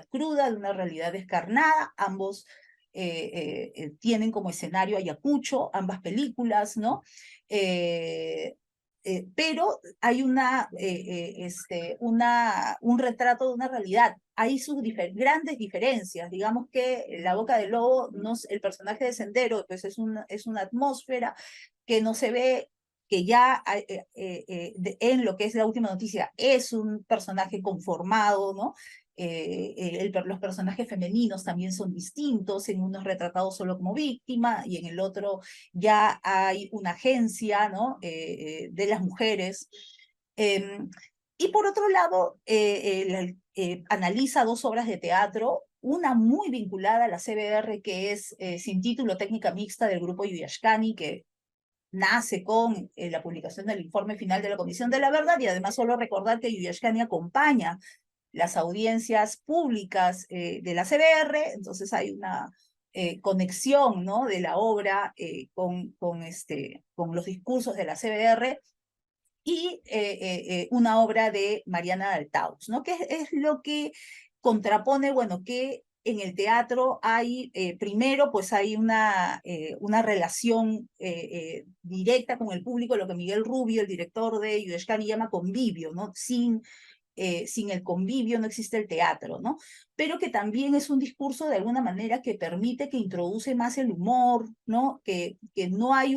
cruda, de una realidad descarnada. Ambos tienen como escenario Ayacucho, ambas películas, ¿no? Pero hay un retrato de una realidad. Hay sus grandes diferencias. Digamos que La Boca del Lobo, el personaje de Sendero, pues es una atmósfera que no se ve, que ya en lo que es La Última Noticia es un personaje conformado, ¿no? Los personajes femeninos también son distintos, en uno es retratado solo como víctima y en el otro ya hay una agencia, ¿no? De las mujeres. Y por otro lado, analiza dos obras de teatro, una muy vinculada a la CBR, que es Sin Título, Técnica Mixta, del grupo Yuyashkani, que nace con la publicación del informe final de la Comisión de la Verdad, y además solo recordar que Yuyashkani acompaña las audiencias públicas de la CBR, entonces hay una conexión, ¿no? De la obra con los discursos de la CBR, y una obra de Mariana Daltaus, ¿no? Que es lo que contrapone, bueno, que en el teatro hay, primero, pues hay una relación directa con el público, lo que Miguel Rubio, el director de Yudeshkani, llama convivio, ¿no? Sin el convivio no existe el teatro, ¿no? Pero que también es un discurso de alguna manera que permite, que introduce más el humor, ¿no? No hay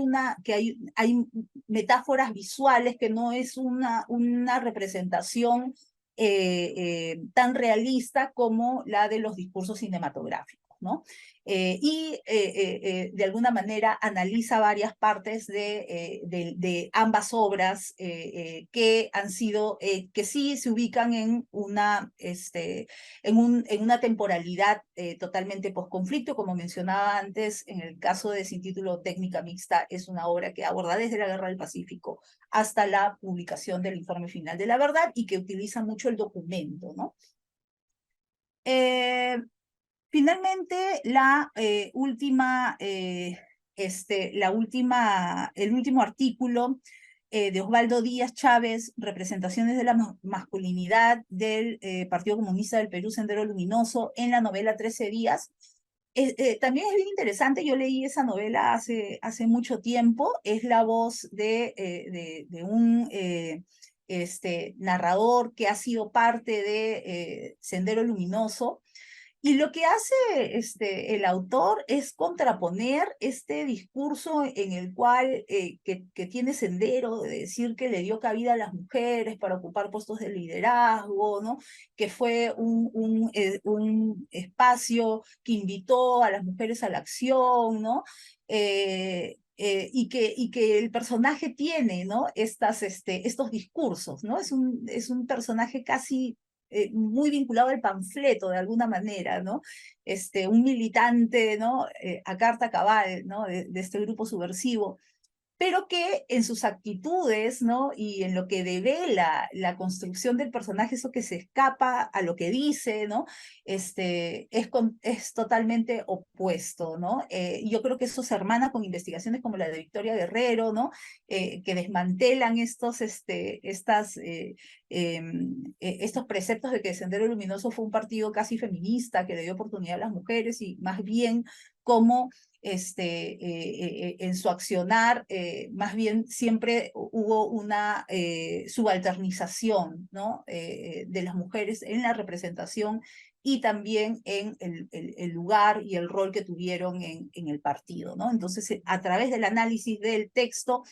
hay metáforas visuales, que no es una representación tan realista como la de los discursos cinematográficos, ¿no? De alguna manera analiza varias partes de ambas obras que han sido, que sí se ubican en una temporalidad totalmente posconflicto. Como mencionaba antes, en el caso de Sin Título, Técnica Mixta, es una obra que aborda desde la Guerra del Pacífico hasta la publicación del informe final de la verdad, y que utiliza mucho el documento, ¿no? Finalmente, el último artículo de Osvaldo Díaz Chávez, Representaciones de la masculinidad del Partido Comunista del Perú, Sendero Luminoso, en la novela 13 días. También es bien interesante. Yo leí esa novela hace mucho tiempo. Es la voz de un narrador que ha sido parte de Sendero Luminoso. Y lo que hace el autor es contraponer este discurso en el cual que tiene Sendero, de decir que le dio cabida a las mujeres para ocupar puestos de liderazgo, ¿no? Que fue un espacio que invitó a las mujeres a la acción, ¿no? Y que el personaje tiene, ¿no? Estos discursos, ¿no? Es un personaje casi muy vinculado al panfleto de alguna manera, ¿no? Un militante, ¿no? A carta cabal, ¿no? De este grupo subversivo, pero que en sus actitudes, ¿no? Y en lo que devela la construcción del personaje, eso que se escapa a lo que dice, ¿no? Es totalmente opuesto, ¿no? Yo creo que eso se hermana con investigaciones como la de Victoria Guerrero, ¿no? Que desmantelan estos preceptos de que Sendero Luminoso fue un partido casi feminista, que le dio oportunidad a las mujeres, y más bien como en su accionar, más bien siempre hubo una subalternización, ¿no? De las mujeres en la representación, y también en el lugar y el rol que tuvieron en el partido, ¿no? Entonces, a través del análisis del texto,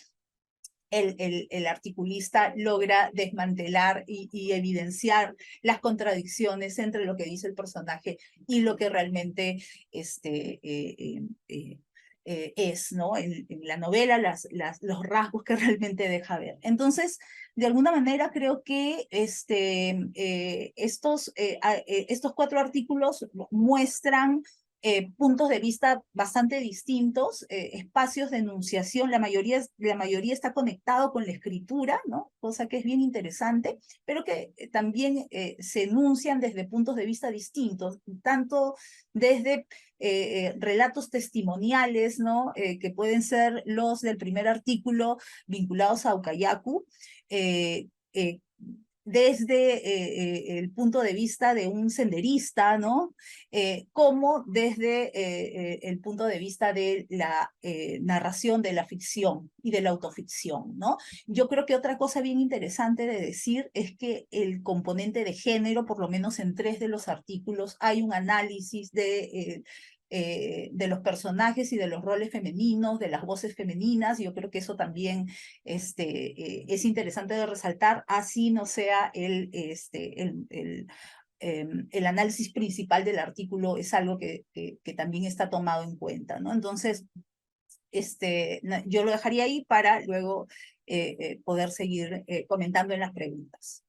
el articulista logra desmantelar y evidenciar las contradicciones entre lo que dice el personaje y lo que realmente es, ¿no? En la novela, los rasgos que realmente deja ver. Entonces, de alguna manera creo que estos 4 artículos muestran puntos de vista bastante distintos, espacios de enunciación, la mayoría está conectado con la escritura, ¿no? Cosa que es bien interesante, pero que también se enuncian desde puntos de vista distintos, tanto desde relatos testimoniales, ¿no? Que pueden ser los del primer artículo vinculados a Ukayaku, eh, eh, desde el punto de vista de un senderista, ¿no? Como desde el punto de vista de la narración de la ficción y de la autoficción, ¿no? Yo creo que otra cosa bien interesante de decir es que el componente de género, por lo menos en 3 de los artículos, hay un análisis de los personajes y de los roles femeninos, de las voces femeninas. Yo creo que eso también es interesante de resaltar, así no sea el análisis principal del artículo, es algo que también está tomado en cuenta, ¿no? Entonces, yo lo dejaría ahí para luego poder seguir comentando en las preguntas.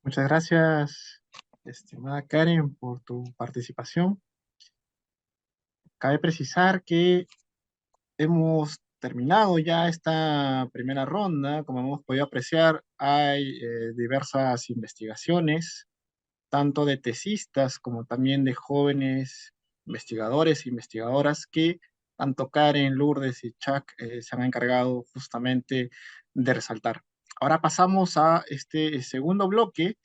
Muchas gracias, estimada Karen, por tu participación. Cabe precisar que hemos terminado ya esta primera ronda. Como hemos podido apreciar, hay diversas investigaciones, tanto de tesistas como también de jóvenes investigadores e investigadoras que tanto Karen, Lourdes y Chuck se han encargado justamente de resaltar. Ahora pasamos a este segundo bloque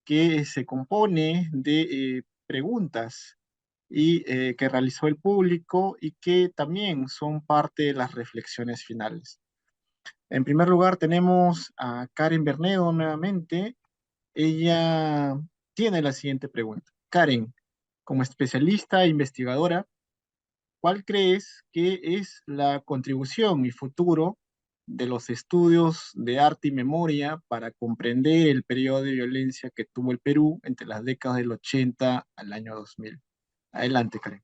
que se compone de preguntas y que realizó el público y que también son parte de las reflexiones finales. En primer lugar tenemos a Karen Bernedo nuevamente. Ella tiene la siguiente pregunta. Karen, como especialista e investigadora, ¿cuál crees que es la contribución y futuro de los estudios de arte y memoria para comprender el periodo de violencia que tuvo el Perú entre las décadas del 80 al año 2000? Adelante, Karen.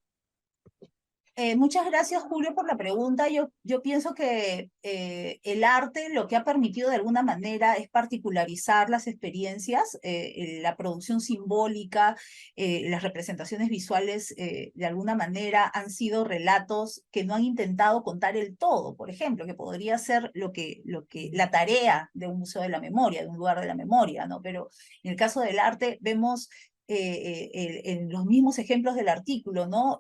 Muchas gracias, Julio, por la pregunta. Yo pienso que el arte lo que ha permitido de alguna manera es particularizar las experiencias, la producción simbólica, las representaciones visuales, de alguna manera han sido relatos que no han intentado contar el todo, por ejemplo, que podría ser la tarea de un museo de la memoria, de un lugar de la memoria, ¿no? Pero en el caso del arte vemos en los mismos ejemplos del artículo, ¿no?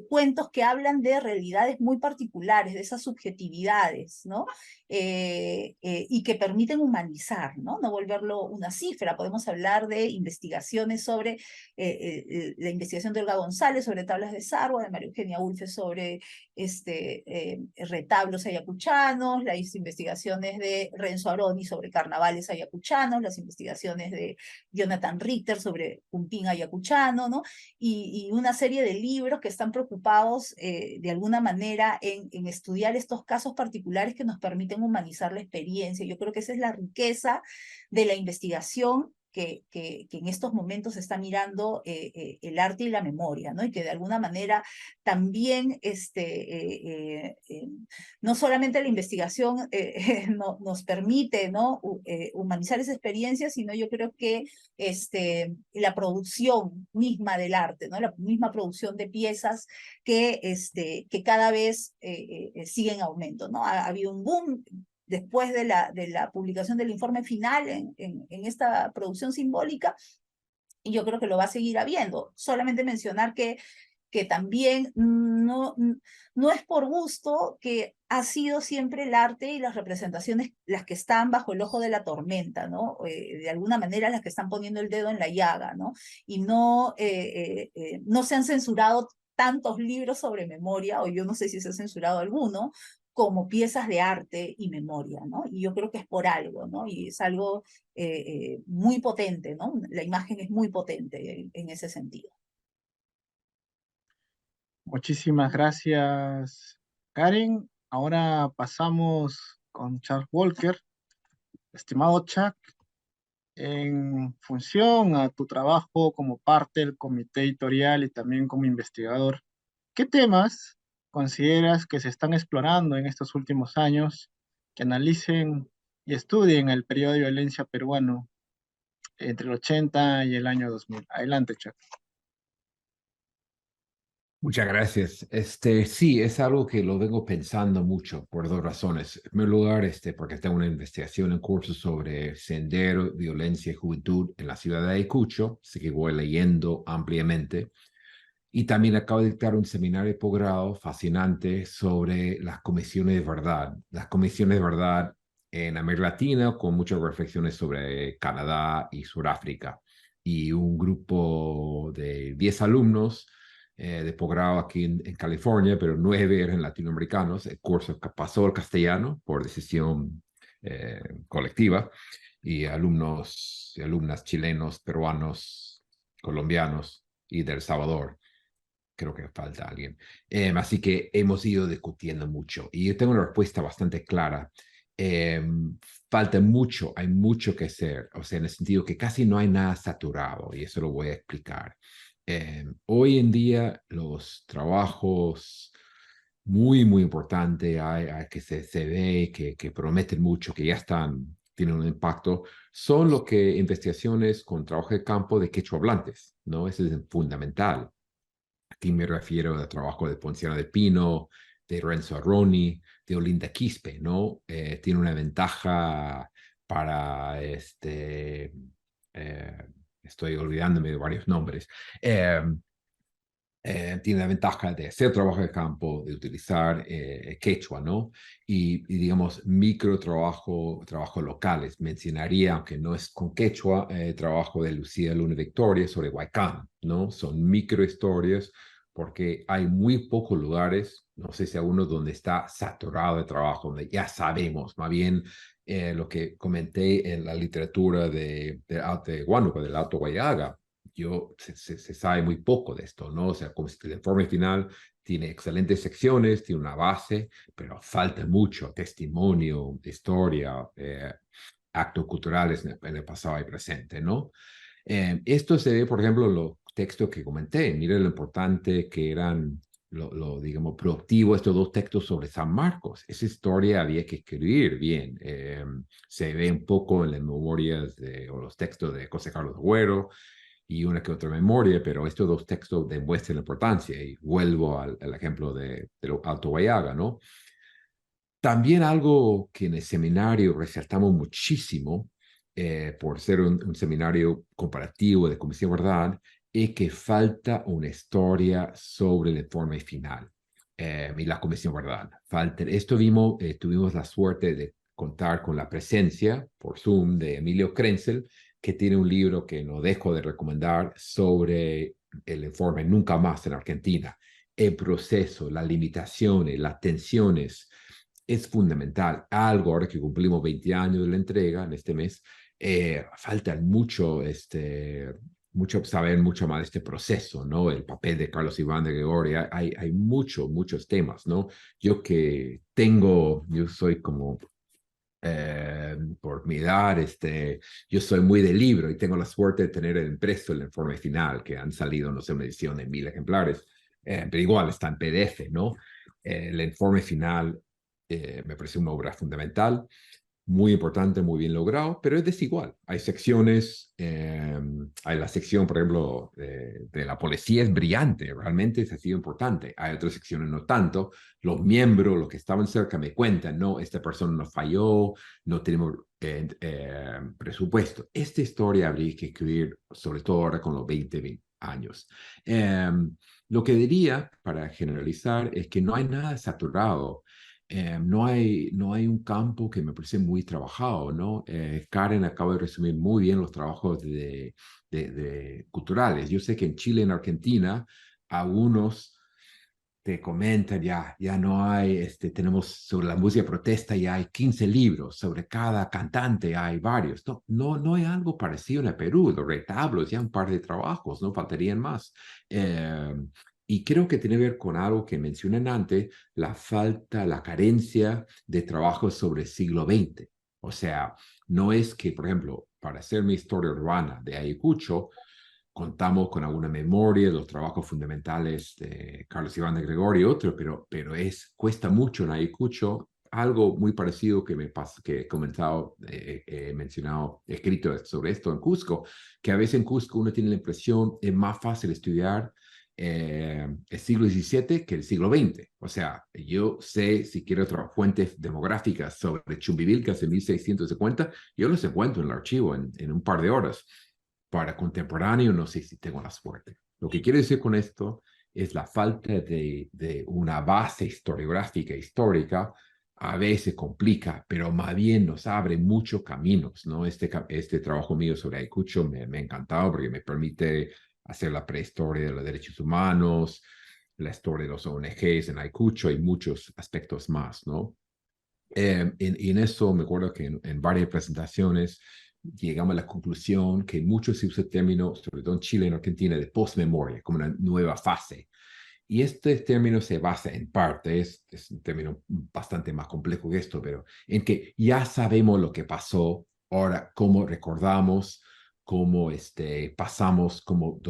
Cuentos que hablan de realidades muy particulares, de esas subjetividades, ¿no? Y que permiten humanizar, ¿no? No volverlo una cifra. Podemos hablar de investigaciones sobre la investigación de Olga González sobre tablas de Sarwa, de María Eugenia Ulfe sobre retablos ayacuchanos, las investigaciones de Renzo Aroni sobre carnavales ayacuchanos, las investigaciones de Jonathan Richter sobre Cumpín ayacuchano, ¿no? Y una serie de libros que están preocupados de alguna manera en estudiar estos casos particulares que nos permiten humanizar la experiencia. Yo creo que esa es la riqueza de la investigación que en estos momentos está mirando el arte y la memoria, ¿no? Y que de alguna manera también no solamente la investigación nos permite, ¿no? Humanizar esa experiencia, sino yo creo que la producción misma del arte, ¿no? La misma producción de piezas que cada vez sigue en aumento, ¿no? Ha habido un boom después de la publicación del informe final en esta producción simbólica, y yo creo que lo va a seguir habiendo. Solamente mencionar que también no es por gusto que ha sido siempre el arte y las representaciones las que están bajo el ojo de la tormenta, ¿no? De alguna manera las que están poniendo el dedo en la llaga, ¿no? Y no se han censurado tantos libros sobre memoria, o yo no sé si se ha censurado alguno, como piezas de arte y memoria, ¿no? Y yo creo que es por algo, ¿no? Y es algo muy potente, ¿no? La imagen es muy potente en ese sentido. Muchísimas gracias, Karen. Ahora pasamos con Charles Walker. Estimado Chuck, en función a tu trabajo como parte del comité editorial y también como investigador, ¿qué temas consideras que se están explorando en estos últimos años, que analicen y estudien el periodo de violencia peruano entre el 80 y el año 2000? Adelante, Chuck. Muchas gracias. Sí, es algo que lo vengo pensando mucho por dos razones. En primer lugar, porque tengo una investigación en curso sobre sendero, violencia y juventud en la ciudad de Ayacucho, así que voy leyendo ampliamente. Y también acabo de dictar un seminario de posgrado fascinante sobre las comisiones de verdad. Las comisiones de verdad en América Latina, con muchas reflexiones sobre Canadá y Sudáfrica. Y un grupo de 10 alumnos de posgrado aquí en California, pero 9 eran latinoamericanos. El curso pasó al castellano por decisión colectiva. Y alumnos y alumnas chilenos, peruanos, colombianos y de El Salvador. Creo que falta alguien. Así que hemos ido discutiendo mucho y yo tengo una respuesta bastante clara. Eh, Falta mucho, hay mucho que hacer, o sea, en el sentido que casi no hay nada saturado y eso lo voy a explicar. Hoy en día los trabajos muy, muy importantes hay que se ve, que prometen mucho, que ya están, tienen un impacto, son lo que investigaciones con trabajo de campo de quechua hablantes, ¿no? Eso es fundamental. Aquí me refiero al trabajo de Ponciano de Pino, de Renzo Arroni, de Olinda Quispe, ¿no? Tiene una ventaja para eh, estoy olvidándome de varios nombres. Eh, Tiene la ventaja de hacer trabajo de campo, de utilizar quechua, ¿no? Digamos, micro trabajo, trabajos locales. Mencionaría, aunque no es con quechua, trabajo de Lucía Luna Victoria sobre Huaycán, ¿no? Son micro historias porque hay muy pocos lugares, no sé si alguno donde está saturado de trabajo, donde ya sabemos, más bien lo que comenté en la literatura de Huánuco, del Alto Guayaga, se sabe muy poco de esto, ¿no? O sea, como si el informe final tiene excelentes secciones, tiene una base, pero falta mucho testimonio, historia, actos culturales en el pasado y presente, ¿no? Esto se ve, por ejemplo, en los textos que comenté. Miren lo importante que eran, digamos, productivo estos dos textos sobre San Marcos. Esa historia había que escribir bien. Se ve un poco en las memorias o los textos de José Carlos Agüero y una que otra memoria, pero estos dos textos demuestran la importancia y vuelvo al ejemplo de Alto Guayaga, ¿no? También algo que en el seminario resaltamos muchísimo, por ser un seminario comparativo de Comisión Verdad, es que falta una historia sobre el informe final y la Comisión Verdad. Tuvimos la suerte de contar con la presencia por Zoom de Emilio Krenzel, que tiene un libro que no dejo de recomendar sobre el informe Nunca Más en Argentina. El proceso, las limitaciones, las tensiones, es fundamental. Algo ahora que cumplimos 20 años de la entrega en este mes, falta mucho saber mucho más de este proceso, ¿no? El papel de Carlos Iván de Gregoria, hay muchos temas, ¿no? Yo soy como por mi edad, yo soy muy de libro y tengo la suerte de tener el impreso el informe final, que han salido, no sé, una edición de 1000 ejemplares, pero igual está en PDF, ¿no? El informe final me parece una obra fundamental, muy importante, muy bien logrado, pero es desigual. Hay secciones, hay la sección, por ejemplo, de la policía es brillante, realmente ha sido importante. Hay otras secciones no tanto. Los miembros, los que estaban cerca me cuentan, no, esta persona nos falló, no tenemos presupuesto. Esta historia habría que escribir, sobre todo ahora con los 20 años. Lo que diría, para generalizar, es que no hay nada saturado. No hay un campo que me parece muy trabajado, ¿no? Karen acaba de resumir muy bien los trabajos de culturales. Yo sé que en Chile, en Argentina, algunos te comentan ya no hay, tenemos sobre la música protesta, ya hay 15 libros, sobre cada cantante hay varios. No hay algo parecido en el Perú, los retablos, ya un par de trabajos, no faltarían más. Eh, y creo que tiene que ver con algo que mencioné antes, la falta, la carencia de trabajos sobre el siglo XX. O sea, no es que, por ejemplo, para hacer mi historia urbana de Ayacucho, contamos con alguna memoria de los trabajos fundamentales de Carlos Iván de Gregorio y otros, pero cuesta mucho en Ayacucho. Algo muy parecido que que he comentado, he mencionado, he escrito sobre esto en Cusco, que a veces en Cusco uno tiene la impresión es más fácil estudiar el siglo XVII que el siglo XX. O sea, yo sé, si quiero otras fuentes demográficas sobre Chumbivilcas en 1650, yo los encuentro en el archivo en un par de horas. Para contemporáneo, no sé si tengo la suerte. Lo que quiero decir con esto es la falta de una base historiográfica histórica a veces complica, pero más bien nos abre muchos caminos, ¿no? Este trabajo mío sobre Ayacucho me ha encantado porque me permite hacer la prehistoria de los derechos humanos, la historia de los ONGs en Ayacucho y muchos aspectos más, ¿no? En eso me acuerdo que en varias presentaciones llegamos a la conclusión que mucho se usa el término, sobre todo en Chile y en Argentina, de postmemoria, como una nueva fase. Y este término se basa en parte, es un término bastante más complejo que esto, pero en que ya sabemos lo que pasó, ahora cómo recordamos, cómo pasamos, cómo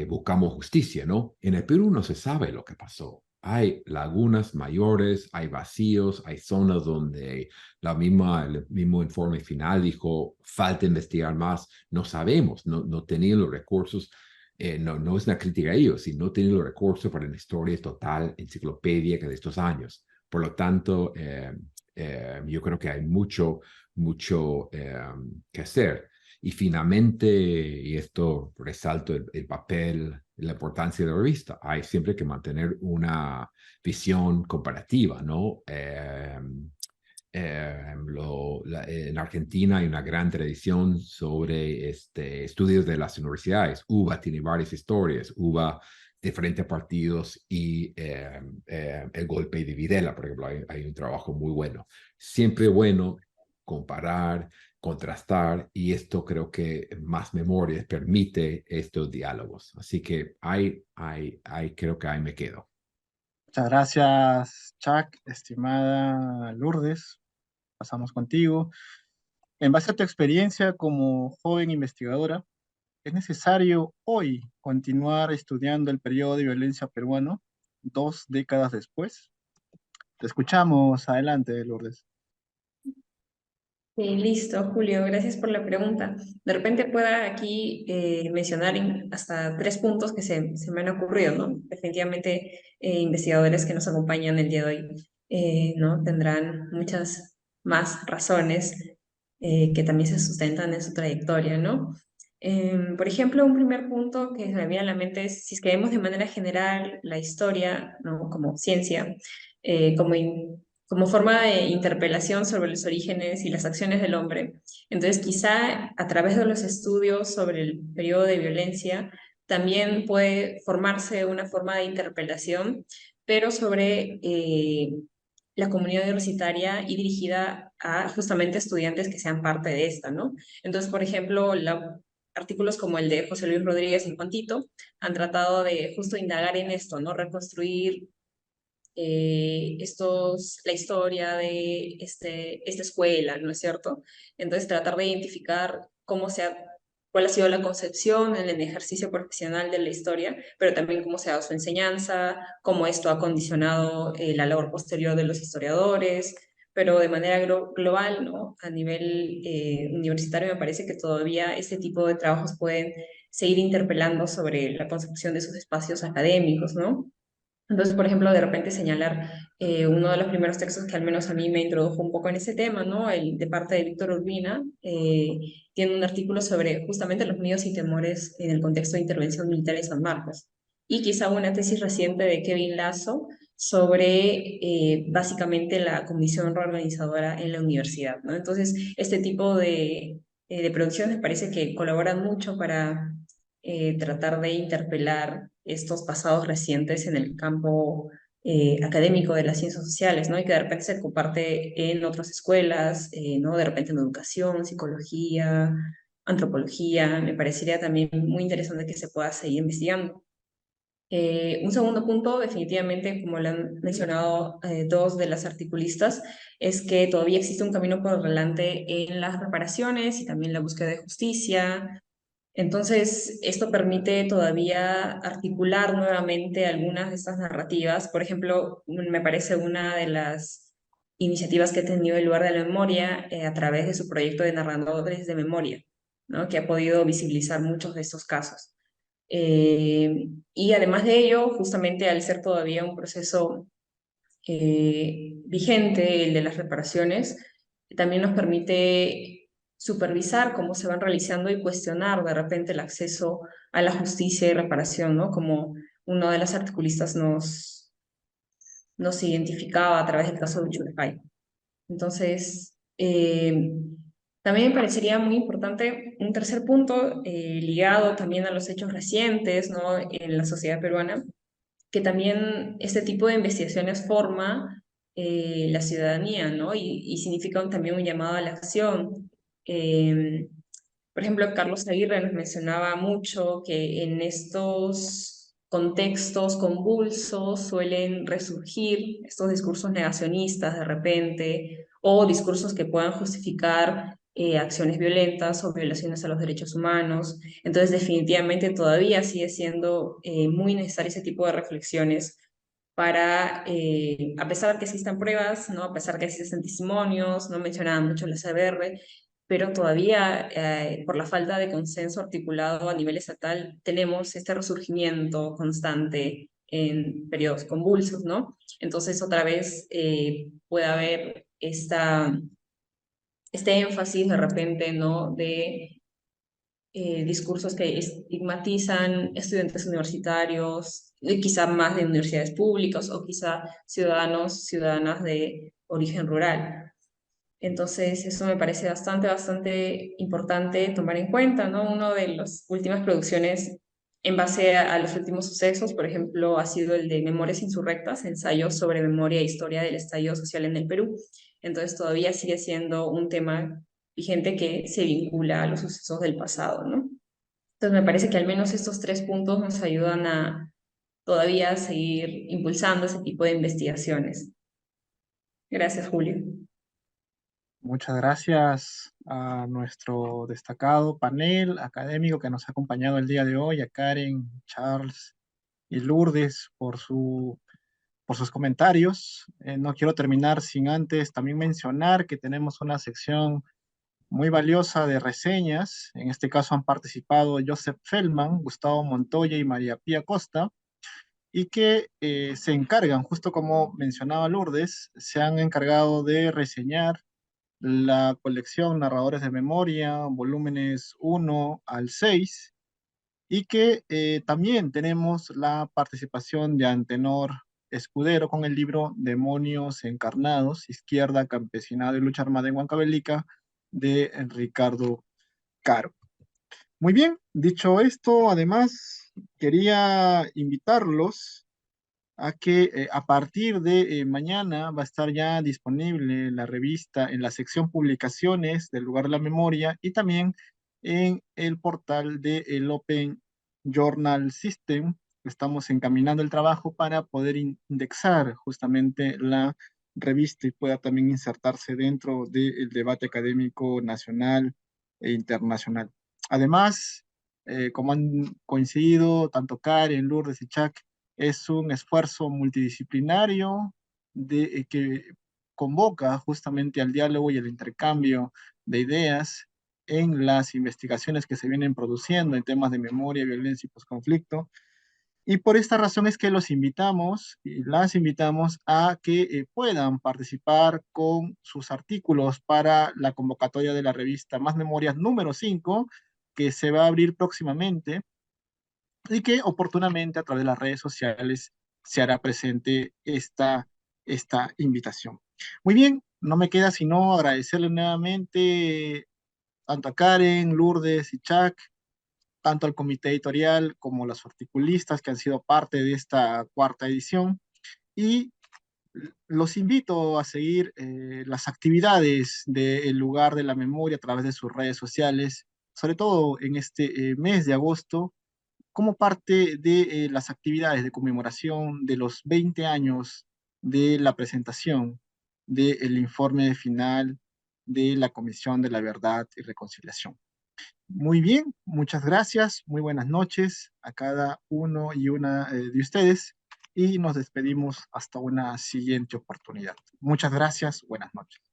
buscamos justicia, ¿no? En el Perú no se sabe lo que pasó. Hay lagunas mayores, hay vacíos, hay zonas donde el mismo informe final dijo, falta investigar más, no sabemos, no tenían los recursos. No es una crítica a ellos, sino no tienen los recursos para una historia total, enciclopédica de estos años. Por lo tanto, yo creo que hay mucho que hacer. Y finalmente, y esto resalto el papel, la importancia de la revista, hay siempre que mantener una visión comparativa, ¿no? En Argentina hay una gran tradición sobre estudios de las universidades. UBA tiene varias historias, UBA, diferentes partidos y el golpe de Videla, por ejemplo, hay un trabajo muy bueno. Siempre bueno comparar, contrastar, y esto creo que más memoria permite estos diálogos. Así que creo que ahí me quedo. Muchas gracias, Chuck, estimada Lourdes. Pasamos contigo. En base a tu experiencia como joven investigadora, ¿es necesario hoy continuar estudiando el periodo de violencia peruano 2 décadas después? Te escuchamos. Adelante, Lourdes. Listo, Julio, gracias por la pregunta. De repente pueda aquí mencionar hasta 3 puntos que se me han ocurrido, ¿no? Definitivamente investigadores que nos acompañan el día de hoy, ¿no? Tendrán muchas más razones que también se sustentan en su trayectoria, ¿no? Por ejemplo, un primer punto que se me viene a la mente es si es que vemos de manera general la historia, ¿no? Como ciencia, como forma de interpelación sobre los orígenes y las acciones del hombre. Entonces, quizá a través de los estudios sobre el periodo de violencia, también puede formarse una forma de interpelación, pero sobre la comunidad universitaria y dirigida a justamente estudiantes que sean parte de esta, ¿no? Entonces, por ejemplo, artículos como el de José Luis Rodríguez en Juantito han tratado de justo indagar en esto, ¿no? Reconstruir la historia de esta escuela, ¿no es cierto? Entonces tratar de identificar cuál ha sido la concepción en el ejercicio profesional de la historia, pero también cómo se ha dado su enseñanza, cómo esto ha condicionado la labor posterior de los historiadores, pero de manera global, ¿no? A nivel universitario me parece que todavía este tipo de trabajos pueden seguir interpelando sobre la concepción de sus espacios académicos, ¿no? Entonces, por ejemplo, de repente señalar uno de los primeros textos que al menos a mí me introdujo un poco en ese tema, ¿no? El de parte de Víctor Urbina, tiene un artículo sobre justamente los miedos y temores en el contexto de intervención militar en San Marcos. Y quizá una tesis reciente de Kevin Lazo sobre básicamente la comisión reorganizadora en la universidad, ¿no? Entonces, este tipo de producciones me parece que colaboran mucho para tratar de interpelar estos pasados recientes en el campo académico de las ciencias sociales, ¿no? Y que de repente se comparte en otras escuelas, ¿no? De repente en educación, psicología, antropología, me parecería también muy interesante que se pueda seguir investigando. Un segundo punto, definitivamente, como lo han mencionado dos de las articulistas, es que todavía existe un camino por delante en las reparaciones y también la búsqueda de justicia, Entonces, esto permite todavía articular nuevamente algunas de estas narrativas. Por ejemplo, me parece una de las iniciativas que ha tenido el lugar de la memoria a través de su proyecto de narradores de memoria, ¿no? Que ha podido visibilizar muchos de estos casos. Y además de ello, justamente al ser todavía un proceso vigente, el de las reparaciones, también nos permite supervisar cómo se van realizando y cuestionar de repente el acceso a la justicia y reparación, ¿no? Como uno de los articulistas nos identificaba a través del caso de Uchurpay. Entonces, también me parecería muy importante un tercer punto ligado también a los hechos recientes, ¿no? En la sociedad peruana, que también este tipo de investigaciones forma la ciudadanía, ¿no? Y significa también un llamado a la acción. Por ejemplo, Carlos Aguirre nos mencionaba mucho que en estos contextos convulsos suelen resurgir estos discursos negacionistas de repente o discursos que puedan justificar acciones violentas o violaciones a los derechos humanos. Entonces, definitivamente todavía sigue siendo muy necesario ese tipo de reflexiones para, a pesar de que existan pruebas, ¿no? A pesar de que existen testimonios, no mencionaba mucho la CBR, pero todavía por la falta de consenso articulado a nivel estatal tenemos este resurgimiento constante en periodos convulsos, ¿no? Entonces otra vez puede haber este énfasis de repente, ¿no? De discursos que estigmatizan estudiantes universitarios, quizá más de universidades públicas o quizá ciudadanos, ciudadanas de origen rural. Entonces, eso me parece bastante importante tomar en cuenta, ¿no? Una de las últimas producciones en base a los últimos sucesos, por ejemplo, ha sido el de Memorias Insurrectas, ensayos sobre memoria e historia del estallido social en el Perú. Entonces, todavía sigue siendo un tema vigente que se vincula a los sucesos del pasado, ¿no? Entonces, me parece que al menos estos tres puntos nos ayudan a todavía seguir impulsando ese tipo de investigaciones. Gracias, Julio. Muchas gracias a nuestro destacado panel académico que nos ha acompañado el día de hoy, a Karen, Charles y Lourdes por sus comentarios. No quiero terminar sin antes también mencionar que tenemos una sección muy valiosa de reseñas. En este caso han participado Joseph Feldman, Gustavo Montoya y María Pía Costa, y que se encargan, justo como mencionaba Lourdes, se han encargado de reseñar la colección Narradores de Memoria, volúmenes 1 al 6, y que también tenemos la participación de Antenor Escudero con el libro Demonios Encarnados, Izquierda, Campesinado y Lucha Armada en Huancavelica, de Ricardo Caro. Muy bien, dicho esto, además quería invitarlos a que a partir de mañana va a estar ya disponible la revista en la sección publicaciones del lugar de la memoria y también en el portal del Open Journal System. Estamos encaminando el trabajo para poder indexar justamente la revista y pueda también insertarse dentro del debate académico nacional e internacional. Además, como han coincidido tanto Karen, Lourdes y Chuck, es un esfuerzo multidisciplinario que convoca justamente al diálogo y al intercambio de ideas en las investigaciones que se vienen produciendo en temas de memoria, violencia y posconflicto. Y por esta razón es que los invitamos y las invitamos a que puedan participar con sus artículos para la convocatoria de la revista Más Memorias número 5, que se va a abrir próximamente y que oportunamente a través de las redes sociales se hará presente esta invitación. Muy bien, no me queda sino agradecerle nuevamente tanto a Karen, Lourdes y Chuck, tanto al comité editorial como a los articulistas que han sido parte de esta cuarta edición, y los invito a seguir las actividades del lugar de la memoria a través de sus redes sociales, sobre todo en este mes de agosto, como parte de las actividades de conmemoración de los 20 años de la presentación del informe final de la Comisión de la Verdad y Reconciliación. Muy bien, muchas gracias, muy buenas noches a cada uno y una de ustedes y nos despedimos hasta una siguiente oportunidad. Muchas gracias, buenas noches.